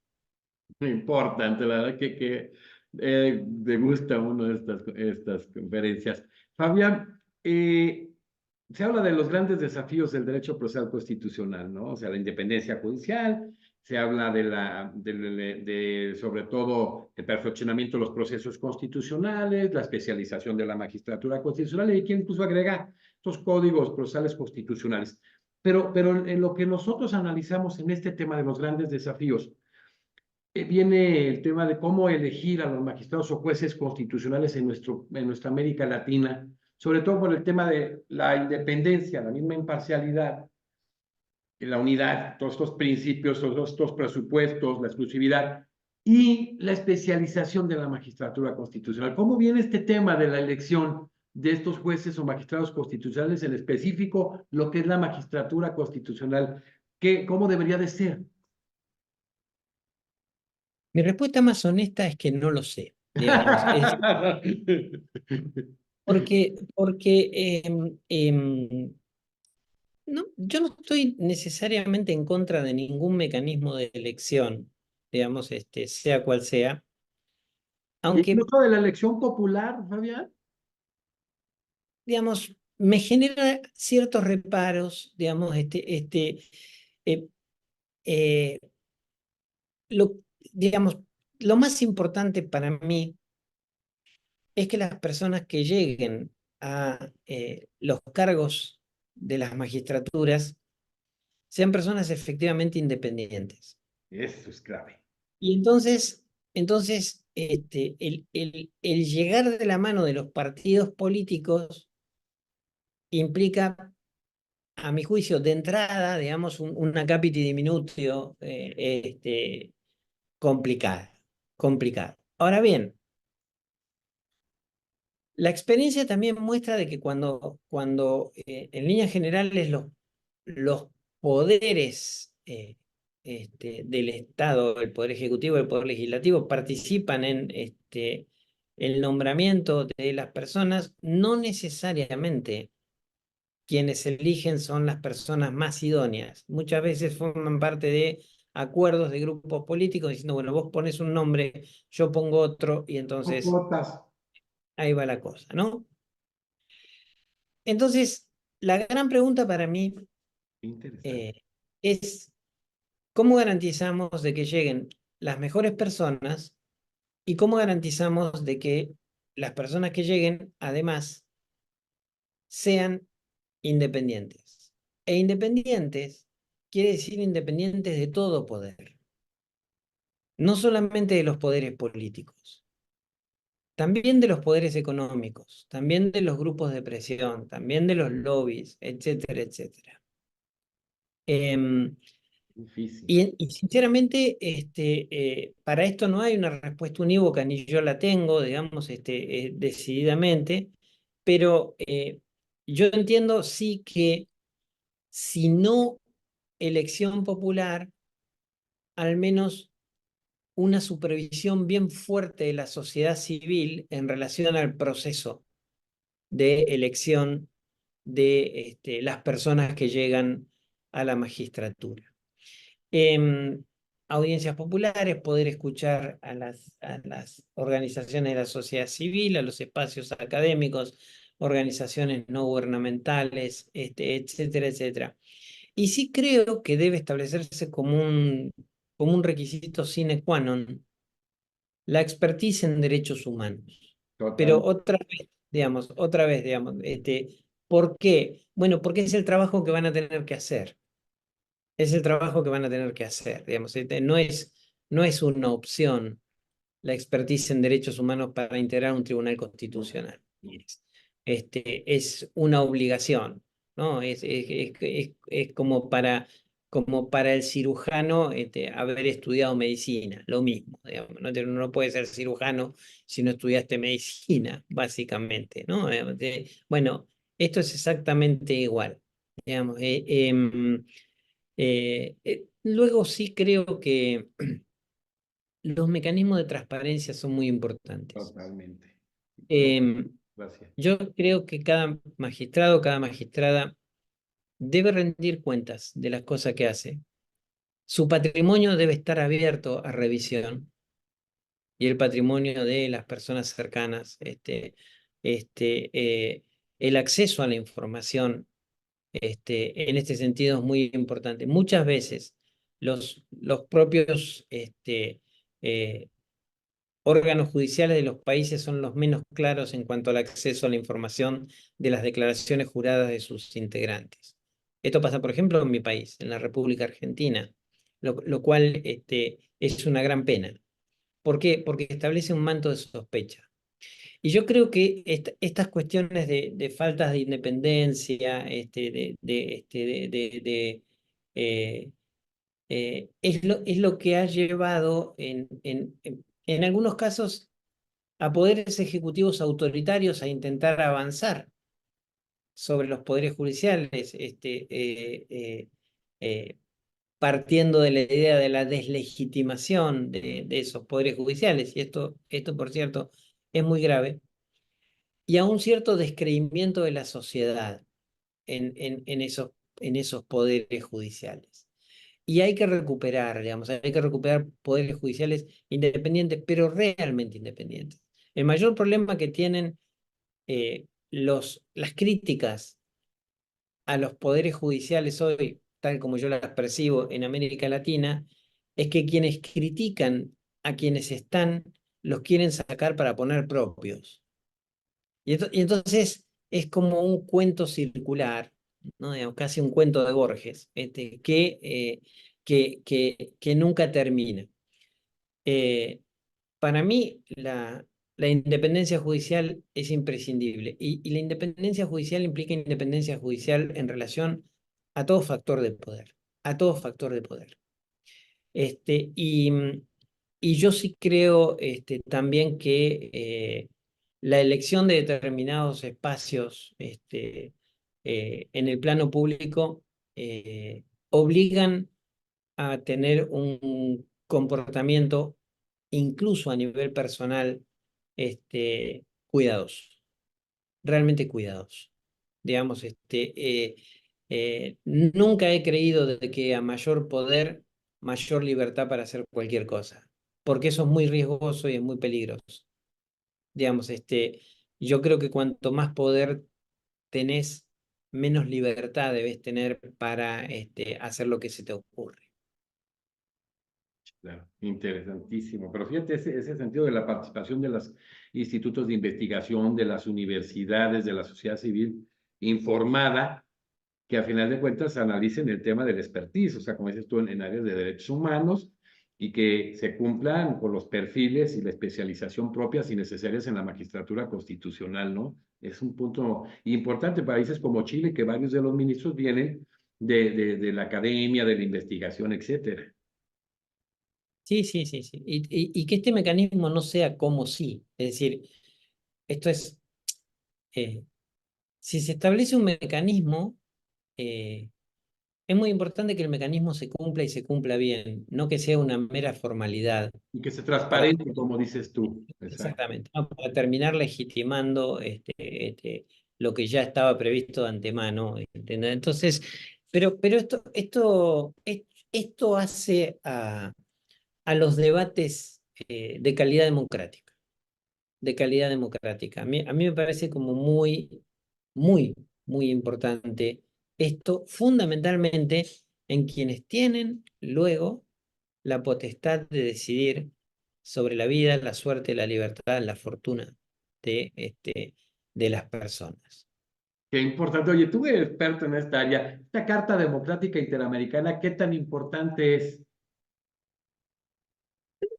Importante, la verdad que me gusta uno de estas conferencias. Fabián, se habla de los grandes desafíos del derecho procesal constitucional, ¿no? O sea, la independencia judicial, se habla sobre todo el perfeccionamiento de los procesos constitucionales, la especialización de la magistratura constitucional, y quien incluso agrega estos códigos procesales constitucionales. Pero en lo que nosotros analizamos en este tema de los grandes desafíos, viene el tema de cómo elegir a los magistrados o jueces constitucionales en nuestra América Latina, sobre todo por el tema de la independencia, la misma imparcialidad, la unidad, todos estos principios, todos estos presupuestos, la exclusividad y la especialización de la magistratura constitucional. ¿Cómo viene este tema de la elección de estos jueces o magistrados constitucionales, en específico lo que es la magistratura constitucional? ¿Cómo debería de ser? Mi respuesta más honesta es que no lo sé, digamos. Es porque no, yo no estoy necesariamente en contra de ningún mecanismo de elección, digamos, sea cual sea, aunque, Incluso de la elección popular, Fabián. digamos, me genera ciertos reparos, digamos, eh, eh, lo, digamos, lo más importante para mí es que las personas que lleguen a los cargos de las magistraturas sean personas efectivamente independientes. Eso es clave. Y entonces el llegar de la mano de los partidos políticos implica, a mi juicio, de entrada, digamos, una capiti diminutio complicada, complicada. Ahora bien, la experiencia también muestra de que cuando en líneas generales los poderes del Estado, el Poder Ejecutivo, el Poder Legislativo, participan en el nombramiento de las personas, no necesariamente quienes se eligen son las personas más idóneas. Muchas veces forman parte de acuerdos de grupos políticos diciendo, bueno, vos pones un nombre, yo pongo otro, y Son entonces cuotas. ahí va la cosa, ¿no? Entonces, la gran pregunta para mí Interesante. eh, es cómo garantizamos de que lleguen las mejores personas y cómo garantizamos de que las personas que lleguen, además, sean independientes. E independientes quiere decir independientes de todo poder, no solamente de los poderes políticos, también de los poderes económicos, también de los grupos de presión, también de los lobbies, etcétera, etcétera. Em, Difícil. y sinceramente, para esto no hay una respuesta unívoca, ni yo la tengo, digamos, decididamente, pero yo entiendo sí que si no elección popular, al menos una supervisión bien fuerte de la sociedad civil en relación al proceso de elección de las personas que llegan a la magistratura. Audiencias populares, poder escuchar a las organizaciones de la sociedad civil, a los espacios académicos, organizaciones no gubernamentales, etcétera, etcétera. Y sí creo que debe establecerse como un requisito sine qua non la expertise en derechos humanos. Pero Total. otra vez, digamos, ¿por qué? Bueno, porque es el trabajo que van a tener que hacer. Es el trabajo que van a tener que hacer, digamos. No es una opción la expertise en derechos humanos para integrar un tribunal constitucional. Es una obligación, ¿no? Es como para el cirujano haber estudiado medicina, lo mismo, digamos. Uno no puede ser cirujano si no estudiaste medicina, básicamente, ¿no? Bueno, esto es exactamente igual, digamos. Luego sí creo que los mecanismos de transparencia son muy importantes. Totalmente. No, Em, gracias. yo creo que cada magistrado, cada magistrada debe rendir cuentas de las cosas que hace. Su patrimonio debe estar abierto a revisión y el patrimonio de las personas cercanas, este, eh, el acceso a la información, en este sentido es muy importante. Muchas veces los propios eh, órganos judiciales de los países son los menos claros en cuanto al acceso a la información de las declaraciones juradas de sus integrantes. Esto pasa, por ejemplo, en mi país, en la República Argentina, lo cual es una gran pena. ¿Por qué? Porque establece un manto de sospecha. Y yo creo que estas cuestiones de faltas de independencia, eh, es lo que ha llevado en algunos casos a poderes ejecutivos autoritarios a intentar avanzar sobre los poderes judiciales, partiendo de la idea de la deslegitimación de esos poderes judiciales. Y esto, por cierto, es muy grave. Y a un cierto descreimiento de la sociedad en esos poderes judiciales. Y hay que recuperar, digamos, hay que recuperar poderes judiciales independientes, pero realmente independientes. El mayor problema que tienen las críticas a los poderes judiciales hoy, tal como yo las percibo en América Latina, es que quienes critican a quienes están, los quieren sacar para poner propios. Y entonces es como un cuento circular, ¿no? Digamos, casi un cuento de Borges, que nunca termina. Eh, para mí, la independencia judicial es imprescindible. Y la independencia judicial implica independencia judicial en relación a todo factor de poder, a todo factor de poder. Este, y, y yo sí creo también que la elección de determinados espacios en el plano público obligan a tener un comportamiento, incluso a nivel personal, cuidadoso, realmente cuidadoso. Digamos, nunca he creído de que a mayor poder, mayor libertad para hacer cualquier cosa, porque eso es muy riesgoso y es muy peligroso. Digamos, yo creo que cuanto más poder tenés, menos libertad debes tener para hacer lo que se te ocurre. Claro, interesantísimo. Pero fíjate, ese sentido de la participación de los institutos de investigación, de las universidades, de la sociedad civil informada, que a final de cuentas analicen el tema del expertise, o sea, como dices tú, en áreas de derechos humanos, y que se cumplan con los perfiles y la especialización propias y necesarias en la magistratura constitucional, ¿no? Es un punto importante para países como Chile, que varios de los ministros vienen de la academia, de la investigación, etcétera. Sí, sí, sí, sí. Y que este mecanismo no sea como sí. Es decir, esto es, eh, si se establece un mecanismo, eh, es muy importante que el mecanismo se cumpla y se cumpla bien, no que sea una mera formalidad. Y que sea Para, transparente, como dices tú. Exacto. exactamente, ¿no? Para terminar legitimando lo que ya estaba previsto de antemano. ¿Entendés? Entonces, pero esto hace a los debates de calidad democrática. De calidad democrática. A mí me parece como muy, muy, muy importante esto, fundamentalmente en quienes tienen luego la potestad de decidir sobre la vida, la suerte, la libertad, la fortuna de las personas. Qué importante. Oye, tú eres experto en esta área. Esta Carta Democrática Interamericana, ¿qué tan importante es?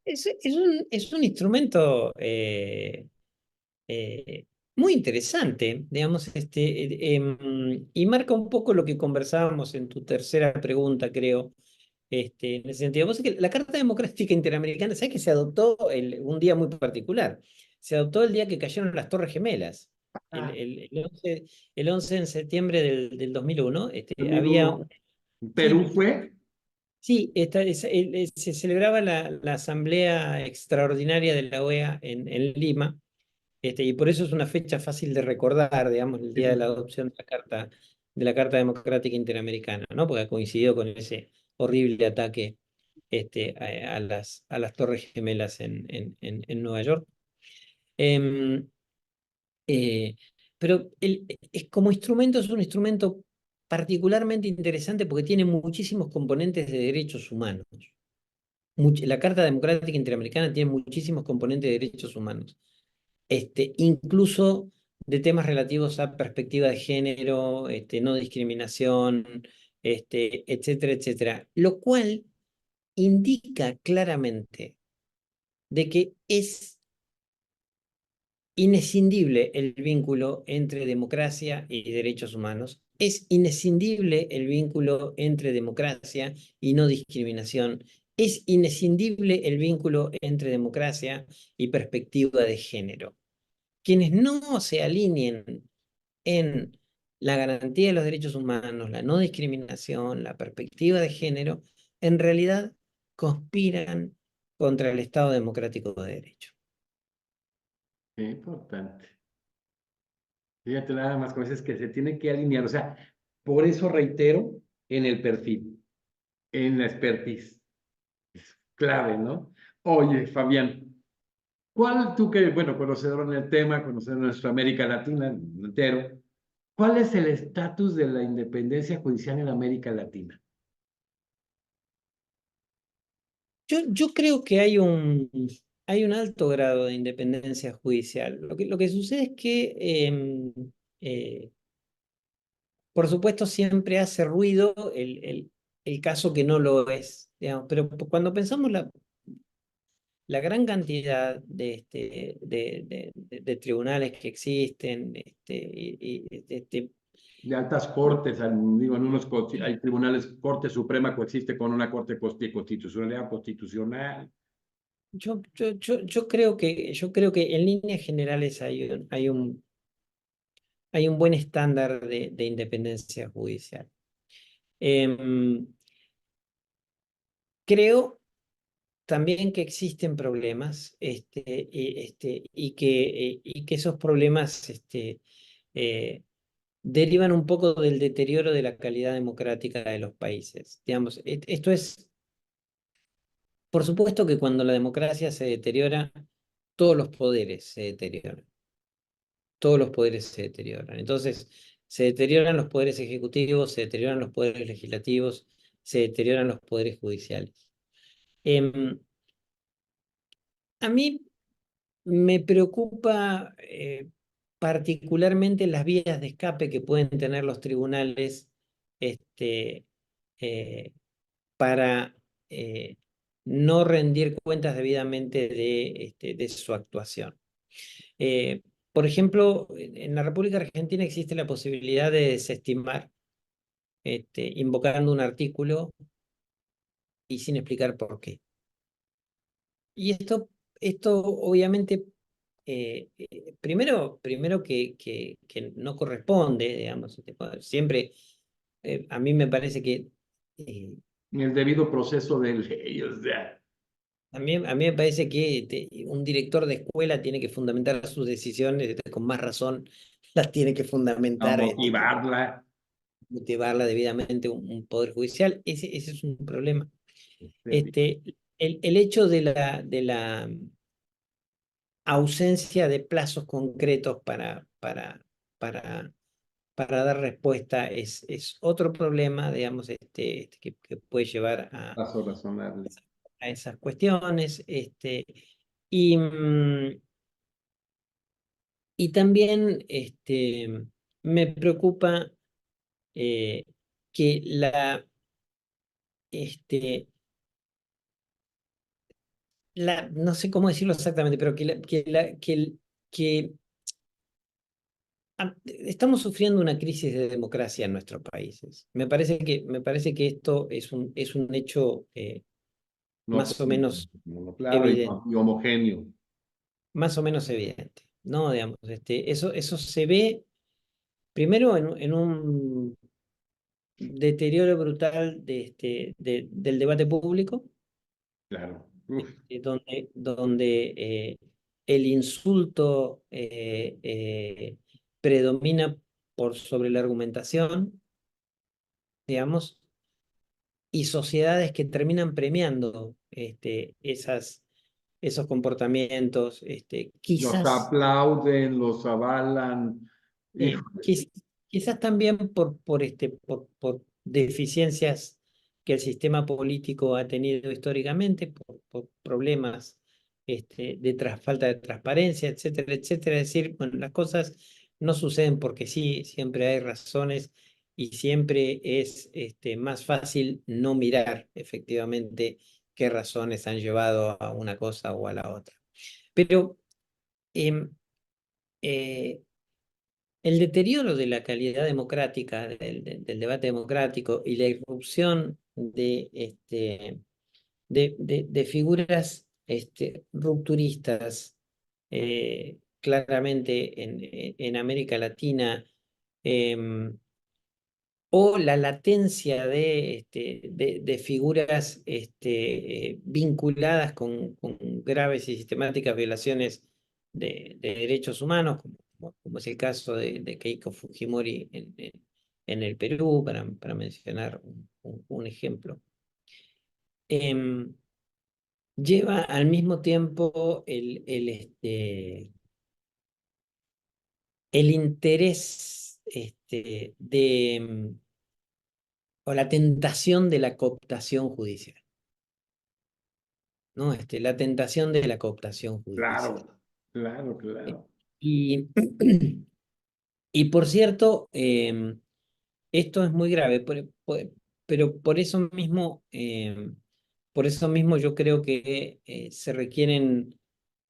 Es un instrumento eh, muy interesante, digamos, y marca un poco lo que conversábamos en tu tercera pregunta, creo, en ese sentido. Vos sabés que la Carta Democrática Interamericana, ¿sabes que se adoptó un día muy particular? Se adoptó el día que cayeron las Torres Gemelas. El, Ah, el, el 11, el 11 de septiembre del 2001, había, 2001. Perú sí, fue. sí, se celebraba la Asamblea Extraordinaria de la OEA en Lima, y por eso es una fecha fácil de recordar, digamos, el Sí, día de sí, la sí. adopción de la Carta Democrática Interamericana, ¿no? Porque coincidió con ese horrible ataque a las Torres Gemelas en Nueva York. Em, eh, pero como instrumento es un instrumento particularmente interesante porque tiene muchísimos componentes de derechos humanos. La Carta Democrática Interamericana tiene muchísimos componentes de derechos humanos, incluso de temas relativos a perspectiva de género, no discriminación, etcétera, etcétera. Lo cual indica claramente de que es inescindible el vínculo entre democracia y derechos humanos, es inescindible el vínculo entre democracia y no discriminación, es inescindible el vínculo entre democracia y perspectiva de género. Quienes no se alineen en la garantía de los derechos humanos, la no discriminación, la perspectiva de género, en realidad conspiran contra el Estado democrático de derecho. Qué importante. Fíjate nada más con eso, es que se tiene que alinear. O sea, por eso reitero en el perfil, en la expertise. Es clave, ¿no? Oye, Fabián, ¿cuál tú que, bueno, conocedor en el tema, conocedor de nuestra América Latina entero, cuál es el estatus de la independencia judicial en América Latina? Yo creo que hay un alto grado de independencia judicial. Lo que sucede es que, eh, por supuesto, siempre hace ruido el caso que no lo es, digamos, pero cuando pensamos la gran cantidad de tribunales que existen, De altas cortes, digo, en unos hay tribunales, Corte Suprema coexiste con una Corte Constitucional, constitucional. yo creo que en líneas generales hay un buen estándar de independencia judicial. Em, Creo también que existen problemas y que esos problemas eh, derivan un poco del deterioro de la calidad democrática de los países. Digamos, esto es, por supuesto que cuando la democracia se deteriora, todos los poderes se deterioran. Todos los poderes se deterioran. Entonces, se deterioran los poderes ejecutivos, se deterioran los poderes legislativos, se deterioran los poderes judiciales. Em, a mí me preocupa particularmente las vías de escape que pueden tener los tribunales este, eh, para no rendir cuentas debidamente de su actuación. Eh, por ejemplo, en la República Argentina existe la posibilidad de desestimar, invocando un artículo y sin explicar por qué. Y esto obviamente, primero que no corresponde, digamos, siempre, a mí me parece que, eh, En el debido proceso de ley, o sea, a mí me parece que un director de escuela tiene que fundamentar sus decisiones, con más razón las tiene que a fundamentar, motivarla. motivarla debidamente un poder judicial. Ese es un problema. Este, Este, el hecho de la ausencia de plazos concretos para dar respuesta es otro problema, digamos, que puede llevar paso razonable. a esas cuestiones. Y, mm, y también me preocupa que este, no sé cómo decirlo exactamente, pero que estamos sufriendo una crisis de democracia en nuestros países. Me parece que esto es un hecho No, más o menos no, claro, evidente, y homogéneo. más o menos evidente, ¿no? Digamos, eso se ve primero en un deterioro brutal del debate público, Claro. Uf, donde el insulto predomina por sobre la argumentación, digamos, y sociedades que terminan premiando esos comportamientos, los quizás, aplauden, los avalan. eh, Híjole, quiz- quizás también por deficiencias que el sistema político ha tenido históricamente, por problemas falta de transparencia, etcétera, etcétera. Es decir, bueno, las cosas no suceden porque sí, siempre hay razones y siempre es más fácil no mirar efectivamente qué razones han llevado a una cosa o a la otra. Pero em, eh, el deterioro de la calidad democrática, del debate democrático y la irrupción de figuras rupturistas, claramente en América Latina, em, o la latencia de figuras vinculadas con graves y sistemáticas violaciones de derechos humanos, como es el caso de Keiko Fujimori en el Perú, para mencionar un ejemplo. Lleva al mismo tiempo el interés o la tentación de la cooptación judicial, ¿no? La tentación de la cooptación judicial. Claro, claro, claro. Y, y por cierto, esto es muy grave, pero por eso mismo yo creo que se requieren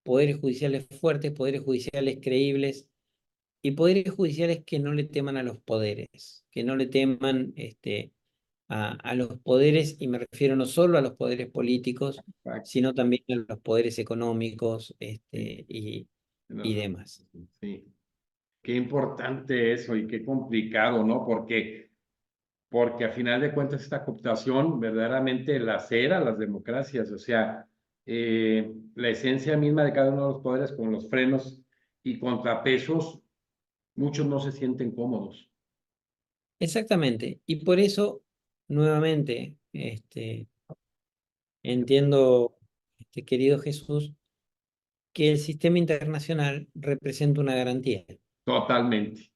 poderes judiciales fuertes, poderes judiciales creíbles y poderes judiciales que no le teman a los poderes, que no le teman a los poderes, y me refiero no solo a los poderes políticos, Exacto. sino también a los poderes económicos Sí, y demás. sí. Qué importante eso y qué complicado, ¿no? Porque a final de cuentas esta cooptación verdaderamente lacera las democracias, o sea, la esencia misma de cada uno de los poderes con los frenos y contrapesos, muchos no se sienten cómodos. Exactamente. Y por eso, nuevamente, entiendo, querido Jesús, que el sistema internacional representa una garantía, Totalmente.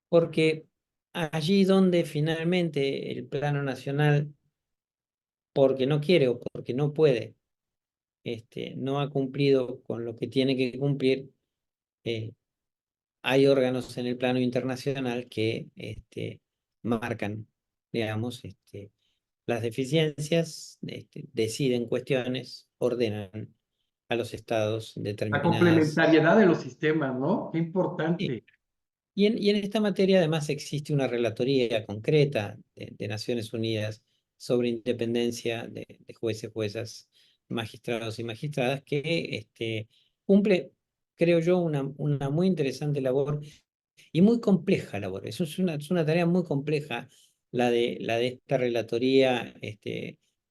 porque allí donde finalmente el plano nacional, porque no quiere o porque no puede, no ha cumplido con lo que tiene que cumplir, eh, hay órganos en el plano internacional que marcan, digamos, las deficiencias, deciden cuestiones, ordenan a los estados La determinadas. complementariedad de los sistemas, ¿no? Qué Sí. importante. Y en esta materia además existe una relatoría concreta de Naciones Unidas sobre independencia de jueces, juezas, magistrados y magistradas que cumple, creo yo, una muy interesante labor y muy compleja labor. Eso es una tarea muy compleja, la de esta relatoría,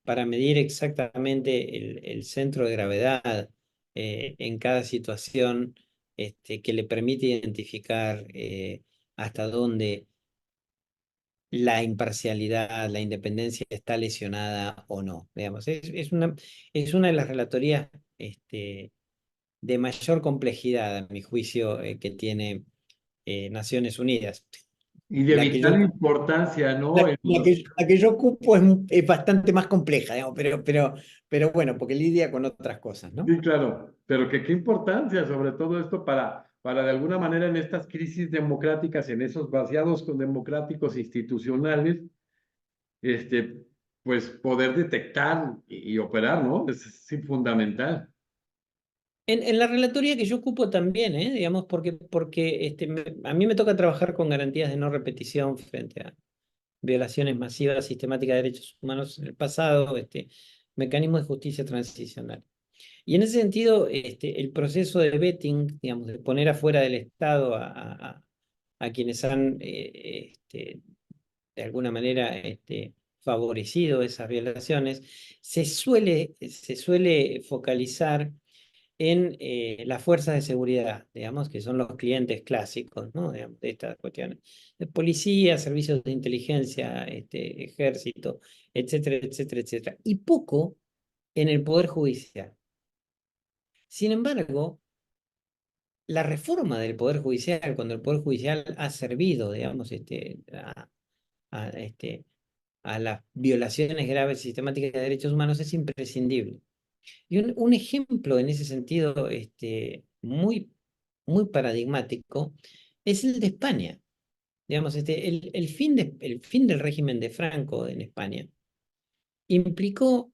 para medir exactamente el centro de gravedad en cada situación, que le permite identificar hasta dónde la imparcialidad, la independencia está lesionada o no. Digamos, es una de las relatorías de mayor complejidad, a mi juicio, que tiene Naciones Unidas. Y de La que yo, vital importancia, ¿no? la, la que, la que yo ocupo es bastante más compleja, digamos, pero bueno, porque lidia con otras cosas, ¿no? Sí, claro, pero que qué importancia sobre todo esto para de alguna manera en estas crisis democráticas, en esos vaciados con democráticos institucionales, este, pues poder detectar y operar, ¿no? Es sí, fundamental. En la relatoría que yo ocupo también, digamos, porque a mí me toca trabajar con garantías de no repetición frente a violaciones masivas sistemáticas de derechos humanos en el pasado, mecanismos de justicia transicional. Y en ese sentido, el proceso de vetting, digamos, de poner afuera del Estado a quienes han, de alguna manera, favorecido esas violaciones, se suele focalizar en las fuerzas de seguridad, digamos, que son los clientes clásicos, ¿no? Digamos, de estas cuestiones. De policía, servicios de inteligencia, ejército, etcétera, etcétera, etcétera. Y poco en el Poder Judicial. Sin embargo, la reforma del Poder Judicial, cuando el Poder Judicial ha servido, digamos, a, este, a las violaciones graves y sistemáticas de derechos humanos, es imprescindible. Y un ejemplo en ese sentido, muy, muy paradigmático, es el de España. Digamos, el fin del régimen de Franco en España implicó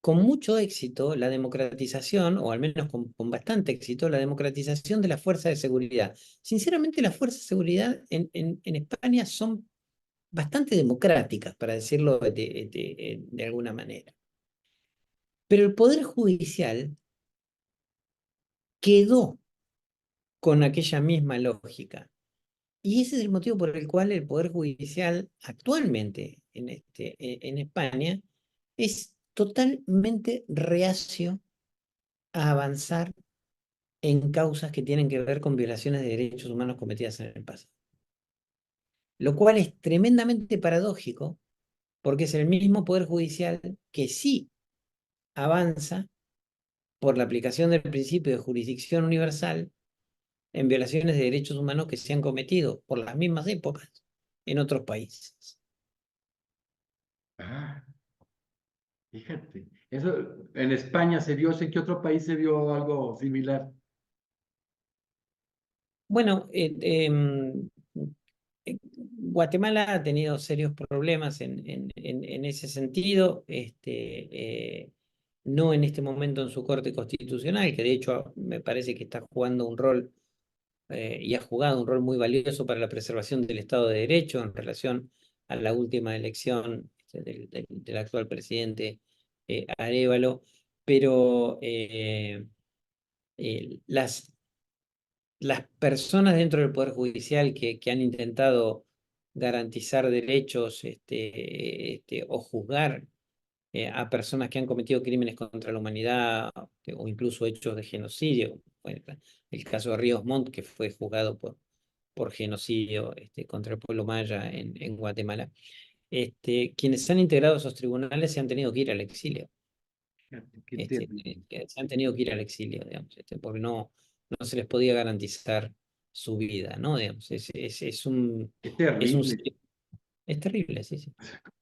con mucho éxito la democratización, o al menos con bastante éxito, la democratización de las fuerzas de seguridad. Sinceramente, las fuerzas de seguridad en España son bastante democráticas, para decirlo de alguna manera. Pero el Poder Judicial quedó con aquella misma lógica. Y ese es el motivo por el cual el Poder Judicial actualmente en España es totalmente reacio a avanzar en causas que tienen que ver con violaciones de derechos humanos cometidas en el pasado. Lo cual es tremendamente paradójico, porque es el mismo Poder Judicial que sí avanza por la aplicación del principio de jurisdicción universal en violaciones de derechos humanos que se han cometido por las mismas épocas en otros países. Ah, fíjate. Eso en España se vio, ¿en qué otro país se vio algo similar? Bueno, Guatemala ha tenido serios problemas en ese sentido, no en este momento en su Corte Constitucional, que de hecho me parece que está jugando un rol y ha jugado un rol muy valioso para la preservación del Estado de Derecho en relación a la última elección del actual presidente Arévalo, pero las personas dentro del Poder Judicial que han intentado garantizar derechos o juzgar a personas que han cometido crímenes contra la humanidad o incluso hechos de genocidio. Bueno, el caso de Ríos Montt, que fue juzgado por genocidio contra el pueblo maya en Guatemala. Quienes han integrado esos tribunales se han tenido que ir al exilio. Fíjate, qué terrible. Se han tenido que ir al exilio, digamos, porque no se les podía garantizar su vida, ¿no? Digamos, Qué es un, terrible. es terrible, sí, sí.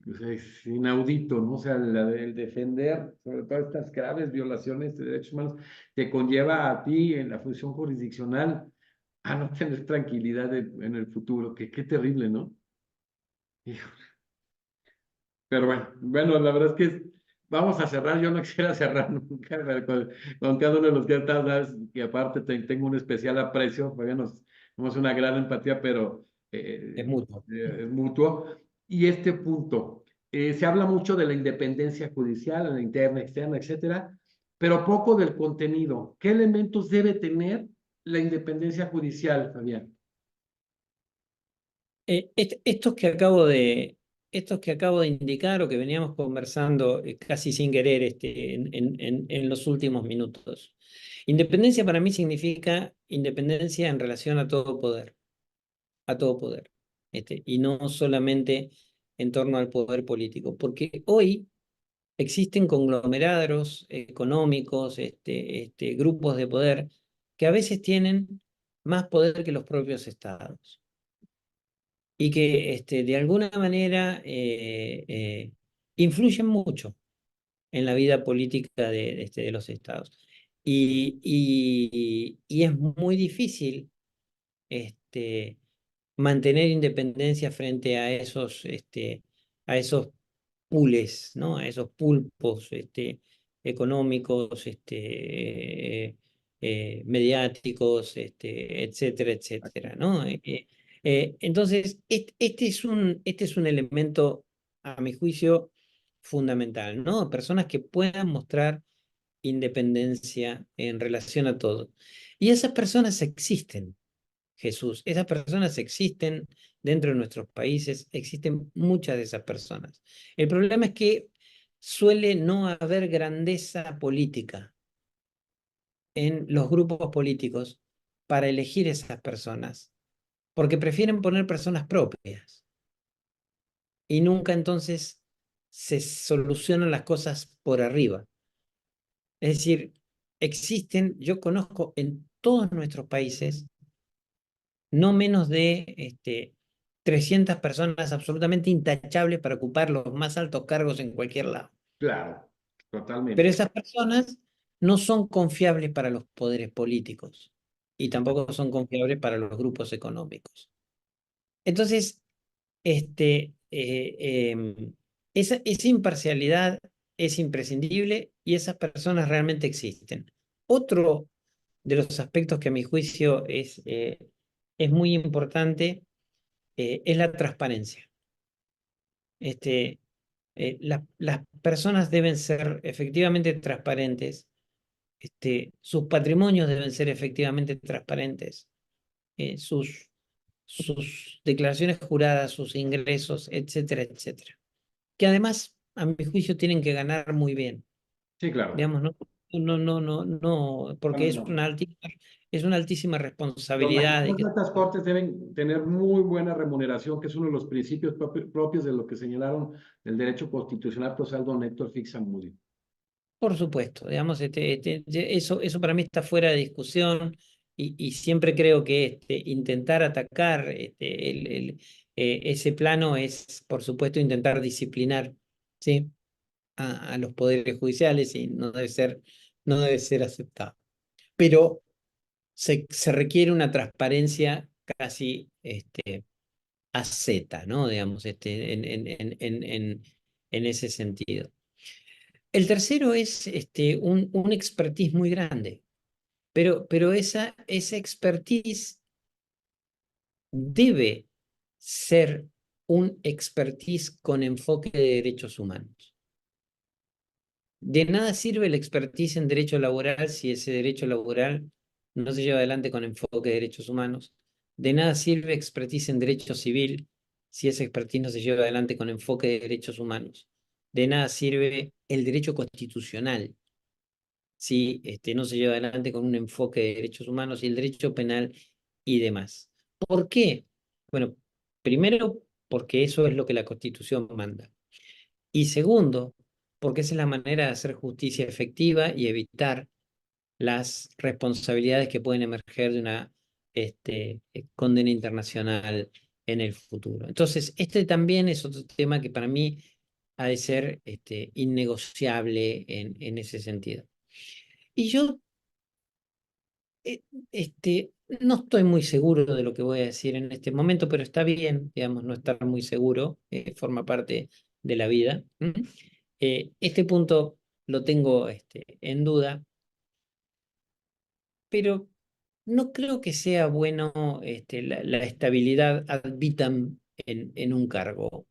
O sea, es inaudito, ¿no? O sea, el defender sobre todo estas graves violaciones de derechos humanos te conlleva a ti en la función jurisdiccional a no tener tranquilidad en el futuro. Qué terrible, ¿no? Hijo. Pero bueno, la verdad es que vamos a cerrar. Yo no quisiera cerrar nunca pero con cada uno de los que están, sabes, y aparte tengo un especial aprecio, porque tenemos una gran empatía, pero Es mutuo. es mutuo. Y este punto, se habla mucho de la independencia judicial, la interna, externa, etcétera, pero poco del contenido. ¿Qué elementos debe tener la independencia judicial, Fabián? Estos que acabo de indicar o que veníamos conversando casi sin querer en los últimos minutos. Independencia para mí significa independencia en relación a todo poder, y no solamente en torno al poder político, porque hoy existen conglomerados económicos, grupos de poder que a veces tienen más poder que los propios estados y que de alguna manera influyen mucho en la vida política de los estados. Y es muy difícil mantener independencia frente a esos pools, ¿no? A esos pulpos económicos, mediáticos, etcétera, etcétera, ¿no? Entonces, este es un elemento, a mi juicio, fundamental, ¿no? Personas que puedan mostrar independencia en relación a todo. Y esas personas existen, Jesús. Esas personas existen dentro de nuestros países, existen muchas de esas personas. El problema es que suele no haber grandeza política en los grupos políticos para elegir esas personas, porque prefieren poner personas propias y nunca entonces se solucionan las cosas por arriba. Es decir, yo conozco en todos nuestros países no menos de 300 personas absolutamente intachables para ocupar los más altos cargos en cualquier lado. Claro, Pero totalmente. esas personas no son confiables para los poderes políticos y tampoco son confiables para los grupos económicos. Entonces, esa imparcialidad es imprescindible y esas personas realmente existen. Otro de los aspectos que a mi juicio es muy importante es la transparencia. Las personas deben ser efectivamente transparentes, sus patrimonios deben ser efectivamente transparentes, sus declaraciones juradas, sus ingresos, etcétera, etcétera. Que además, a mi juicio, tienen que ganar muy bien, Sí, claro. digamos, ¿no? No, porque Bueno, no. es una altísima Los responsabilidad de magistrados de que altas cortes deben tener muy buena remuneración, que es uno de los principios propios de lo que señalaron el derecho constitucional procesal don Héctor Fixamudio. por supuesto, digamos, eso para mí está fuera de discusión y siempre creo que intentar atacar ese plano es, por supuesto, intentar disciplinar, ¿sí? A los poderes judiciales y no debe ser aceptado. Pero se requiere una transparencia casi a Z, ¿no? Digamos, en ese sentido. El tercero es un expertise muy grande, pero esa expertise debe ser un expertise con enfoque de derechos humanos. De nada sirve el expertise en derecho laboral si ese derecho laboral no se lleva adelante con enfoque de derechos humanos. De nada sirve expertise en derecho civil si ese expertise no se lleva adelante con enfoque de derechos humanos. De nada sirve el derecho constitucional si no se lleva adelante con un enfoque de derechos humanos y el derecho penal y demás. ¿Por qué? Bueno, primero, porque eso es lo que la Constitución manda. Y segundo, porque esa es la manera de hacer justicia efectiva y evitar las responsabilidades que pueden emerger de una condena internacional en el futuro. Entonces, este también es otro tema que para mí ha de ser innegociable en ese sentido. Y yo eh, no estoy muy seguro de lo que voy a decir en este momento, pero está bien, digamos, no estar muy seguro, forma parte de la vida. Este punto lo tengo en duda, pero no creo que sea bueno la estabilidad ad vitam en un cargo,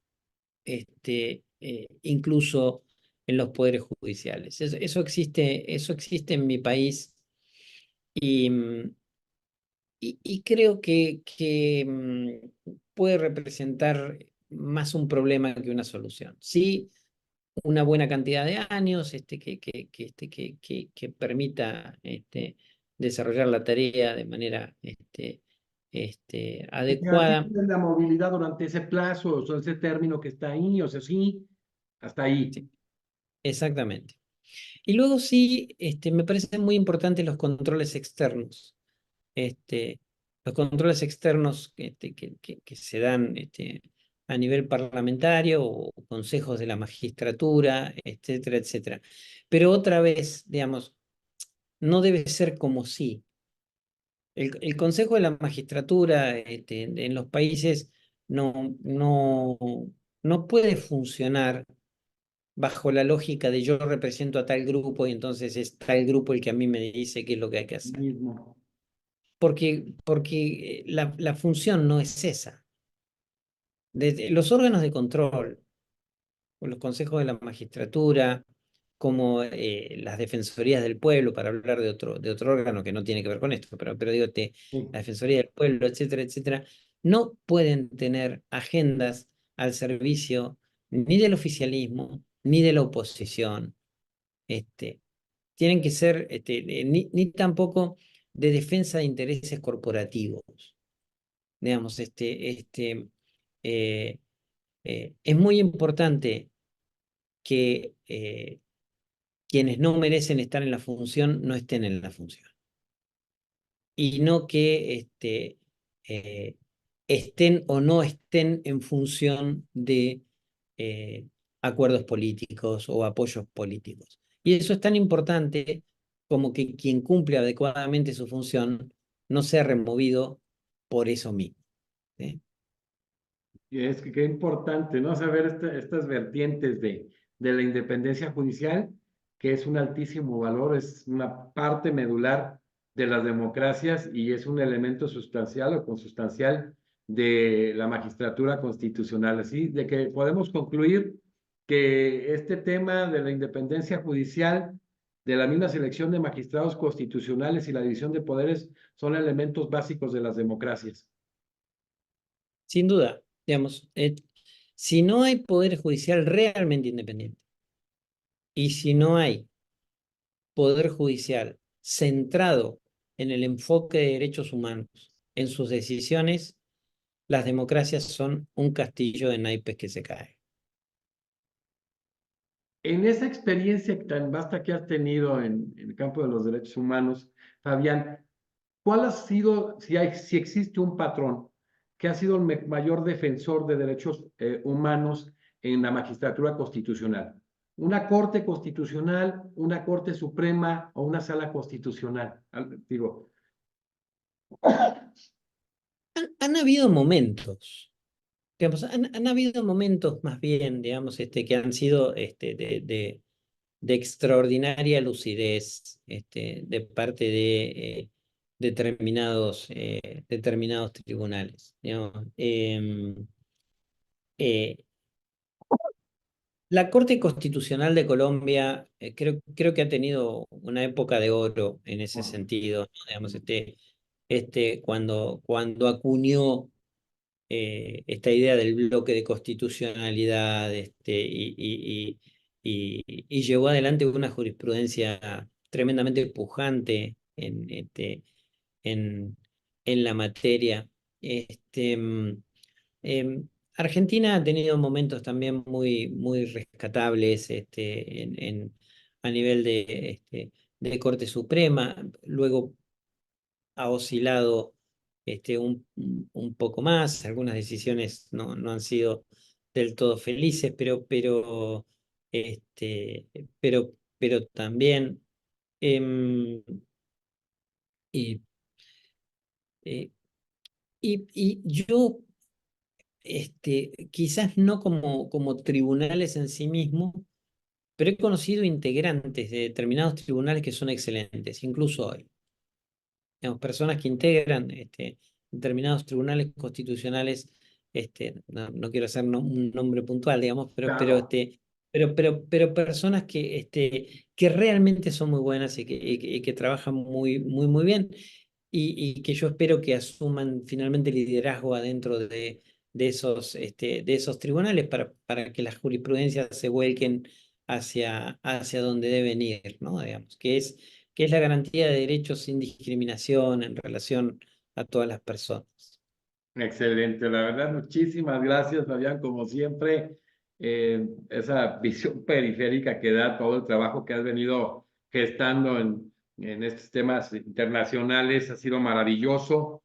incluso en los poderes judiciales. Eso existe en mi país y, y creo que puede representar más un problema que una solución. Sí, una buena cantidad de años que permita desarrollar la tarea de manera Que te garantice adecuada. la movilidad durante ese plazo, o sea, ese término que está ahí, o sea, sí, hasta ahí. Sí, exactamente. Y luego sí, me parecen muy importantes los controles externos. Este, los controles externos que se dan a nivel parlamentario o consejos de la magistratura, etcétera, etcétera. Pero otra vez, digamos, no debe ser como si. El Consejo de la Magistratura en los países no puede funcionar bajo la lógica de yo represento a tal grupo y entonces es tal grupo el que a mí me dice qué es lo que hay que hacer. Mismo. Porque la función no es esa. Desde los órganos de control, o los consejos de la magistratura, como las defensorías del pueblo, para hablar de otro órgano que no tiene que ver con esto, pero digo, Sí. la defensoría del pueblo, etcétera, etcétera, no pueden tener agendas al servicio ni del oficialismo ni de la oposición. Este, Tienen que ser ni tampoco de defensa de intereses corporativos. Digamos, eh, es muy importante que quienes no merecen estar en la función no estén en la función. Y no que eh, estén o no estén en función de eh, acuerdos políticos o apoyos políticos. Y eso es tan importante como que quien cumple adecuadamente su función no sea removido por eso mismo. ¿Sí? Y es que qué importante, ¿no? Saber estas vertientes de la independencia judicial, que es un altísimo valor, es una parte medular de las democracias y es un elemento sustancial o consustancial de la magistratura constitucional. Así de que podemos concluir que este tema de la independencia judicial, de la misma selección de magistrados constitucionales y la división de poderes son elementos básicos de las democracias. Sin duda, digamos, si no hay poder judicial realmente independiente y si no hay poder judicial centrado en el enfoque de derechos humanos, en sus decisiones, las democracias son un castillo de naipes que se cae. En esa experiencia tan vasta que has tenido en el campo de los derechos humanos, Fabián, ¿cuál ha sido, si existe un patrón que ha sido el mayor defensor de derechos humanos en la magistratura constitucional? ¿Una corte constitucional, una corte suprema o una sala constitucional? Digo, Han habido momentos, digamos, han habido momentos más bien, digamos, que han sido de extraordinaria lucidez de parte de determinados tribunales. Digamos. Eh, la Corte Constitucional de Colombia creo que ha tenido una época de oro en ese sentido, ¿no? Digamos, cuando acuñó esta idea del bloque de constitucionalidad y llevó adelante una jurisprudencia tremendamente pujante en, en la materia. Argentina ha tenido momentos también muy rescatables a nivel de Corte Suprema, luego ha oscilado un poco más, algunas decisiones no han sido del todo felices, este, pero también, em, y, eh, y yo, quizás no como tribunales en sí mismos, pero he conocido integrantes de determinados tribunales que son excelentes, incluso hoy. Digamos, personas que integran determinados tribunales constitucionales, no quiero hacer un nombre puntual, digamos, claro. pero personas que realmente son muy buenas y que trabajan muy bien y que yo espero que asuman finalmente liderazgo adentro de esos tribunales para que las jurisprudencias se vuelquen hacia donde deben ir, ¿no? Digamos, que es la garantía de derechos sin discriminación en relación a todas las personas. Excelente, la verdad, muchísimas gracias, Fabián, como siempre, esa visión periférica que da todo el trabajo que has venido gestando en estos temas internacionales ha sido maravilloso.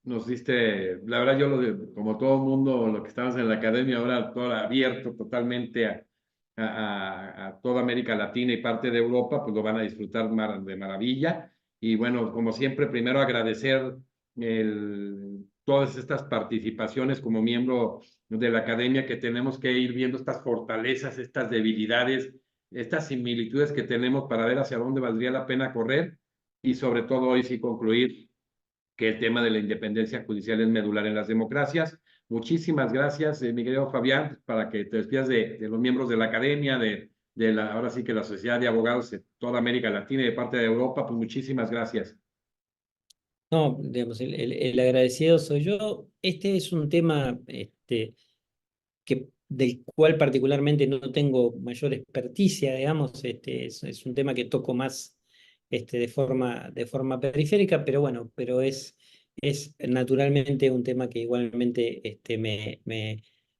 Nos diste, la verdad, como todo mundo, lo que estamos en la academia ahora, todo abierto totalmente a toda América Latina y parte de Europa, pues lo van a disfrutar de maravilla. Y bueno, como siempre, primero agradecer todas estas participaciones como miembro de la academia, que tenemos que ir viendo estas fortalezas, estas debilidades, estas similitudes que tenemos para ver hacia dónde valdría la pena correr y sobre todo hoy sí concluir que el tema de la independencia judicial es medular en las democracias. Muchísimas gracias, mi querido Fabián, para que te despidas de los miembros de la academia, ahora sí que la Sociedad de Abogados de toda América Latina y de parte de Europa, pues muchísimas gracias. No, digamos, el agradecido soy yo. Este es un tema del cual particularmente no tengo mayor experticia, digamos, es un tema que toco más de forma periférica, pero bueno, pero es naturalmente un tema que igualmente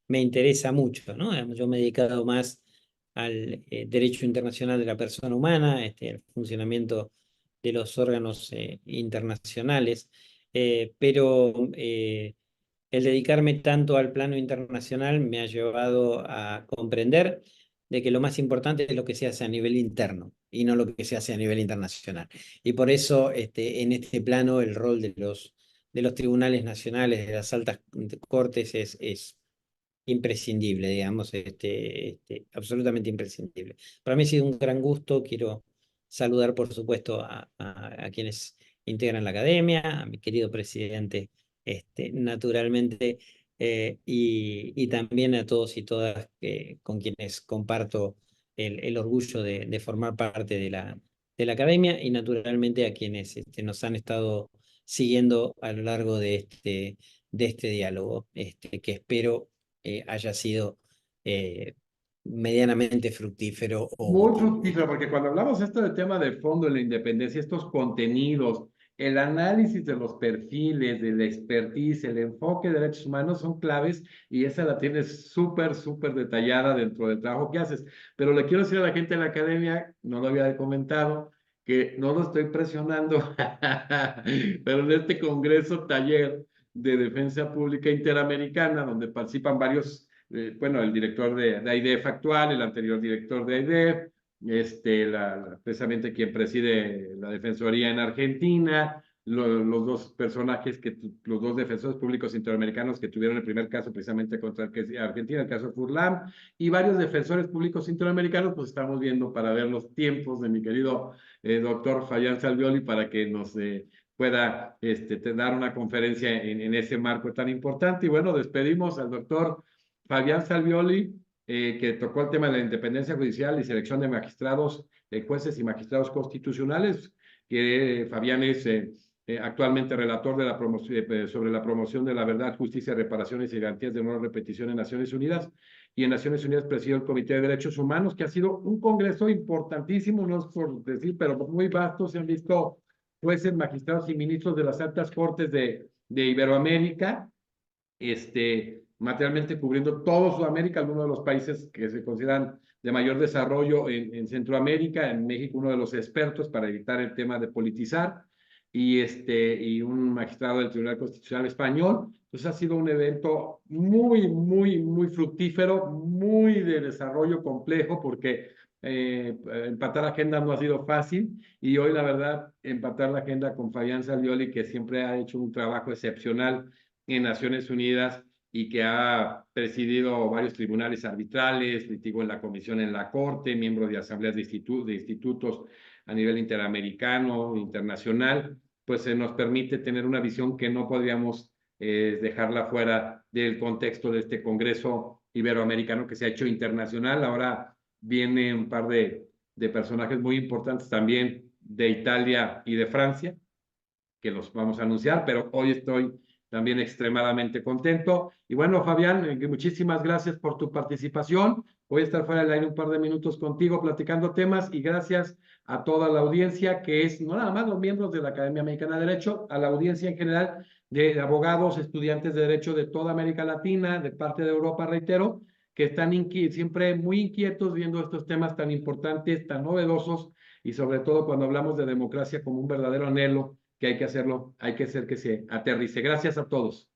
me interesa mucho, ¿no? Digamos, yo me he dedicado más al derecho internacional de la persona humana, al funcionamiento de los órganos internacionales, pero el dedicarme tanto al plano internacional me ha llevado a comprender de que lo más importante es lo que se hace a nivel interno y no lo que se hace a nivel internacional. Y por eso en este plano el rol de los tribunales nacionales, de las altas cortes, es imprescindible, digamos, absolutamente imprescindible. Para mí ha sido un gran gusto. Quiero saludar, por supuesto, a quienes integran la academia, a mi querido presidente, naturalmente, y también a todos y todas con quienes comparto el orgullo de formar parte de la academia, y naturalmente a quienes nos han estado siguiendo a lo largo de este diálogo, que espero haya sido eh, medianamente fructífero o Muy útil. fructífero, porque cuando hablamos esto del tema de fondo en la independencia, estos contenidos, el análisis de los perfiles, del expertise, el enfoque de derechos humanos son claves y esa la tienes súper, súper detallada dentro del trabajo que haces. Pero le quiero decir a la gente de la academia, no lo había comentado, que no lo estoy presionando, pero en este congreso taller de defensa pública interamericana, donde participan varios bueno, el director de AIDEF actual, el anterior director de AIDEF, precisamente quien preside la Defensoría en Argentina, los dos personajes, los dos defensores públicos interamericanos que tuvieron el primer caso precisamente contra Argentina, el caso Furlan, y varios defensores públicos interamericanos, pues estamos viendo para ver los tiempos de mi querido doctor Fabián Salvioli para que nos pueda dar una conferencia en ese marco tan importante. Y bueno, despedimos al doctor Fabián Salvioli, que tocó el tema de la independencia judicial y selección de magistrados, jueces y magistrados constitucionales, que Fabián es actualmente relator de sobre la promoción de la verdad, justicia, reparaciones y garantías de no repetición en Naciones Unidas. Y en Naciones Unidas presidió el Comité de Derechos Humanos, que ha sido un congreso importantísimo, no es por decir, pero muy vasto. Se han visto jueces, magistrados y ministros de las altas cortes de Iberoamérica, materialmente cubriendo todo Sudamérica, algunos de los países que se consideran de mayor desarrollo en Centroamérica, en México uno de los expertos para evitar el tema de politizar, y un magistrado del Tribunal Constitucional Español. Entonces ha sido un evento muy, muy, muy fructífero, muy de desarrollo complejo, porque empatar agenda no ha sido fácil, y hoy la verdad empatar la agenda con Fabián Salvioli, que siempre ha hecho un trabajo excepcional en Naciones Unidas y que ha presidido varios tribunales arbitrales, litigó en la comisión en la Corte, miembro de asambleas de institutos a nivel interamericano, internacional, pues se nos permite tener una visión que no podríamos dejarla fuera del contexto de este Congreso Iberoamericano que se ha hecho internacional. Ahora viene un par de personajes muy importantes también de Italia y de Francia, que los vamos a anunciar, pero hoy estoy también extremadamente contento. Y bueno, Fabián, muchísimas gracias por tu participación. Voy a estar fuera del aire un par de minutos contigo platicando temas, y gracias a toda la audiencia, que es no nada más los miembros de la Academia Mexicana de Derecho, a la audiencia en general de abogados, estudiantes de Derecho de toda América Latina, de parte de Europa, reitero, que están siempre muy inquietos viendo estos temas tan importantes, tan novedosos, y sobre todo cuando hablamos de democracia como un verdadero anhelo, que hay que hacerlo, hay que hacer que se aterrice. Gracias a todos.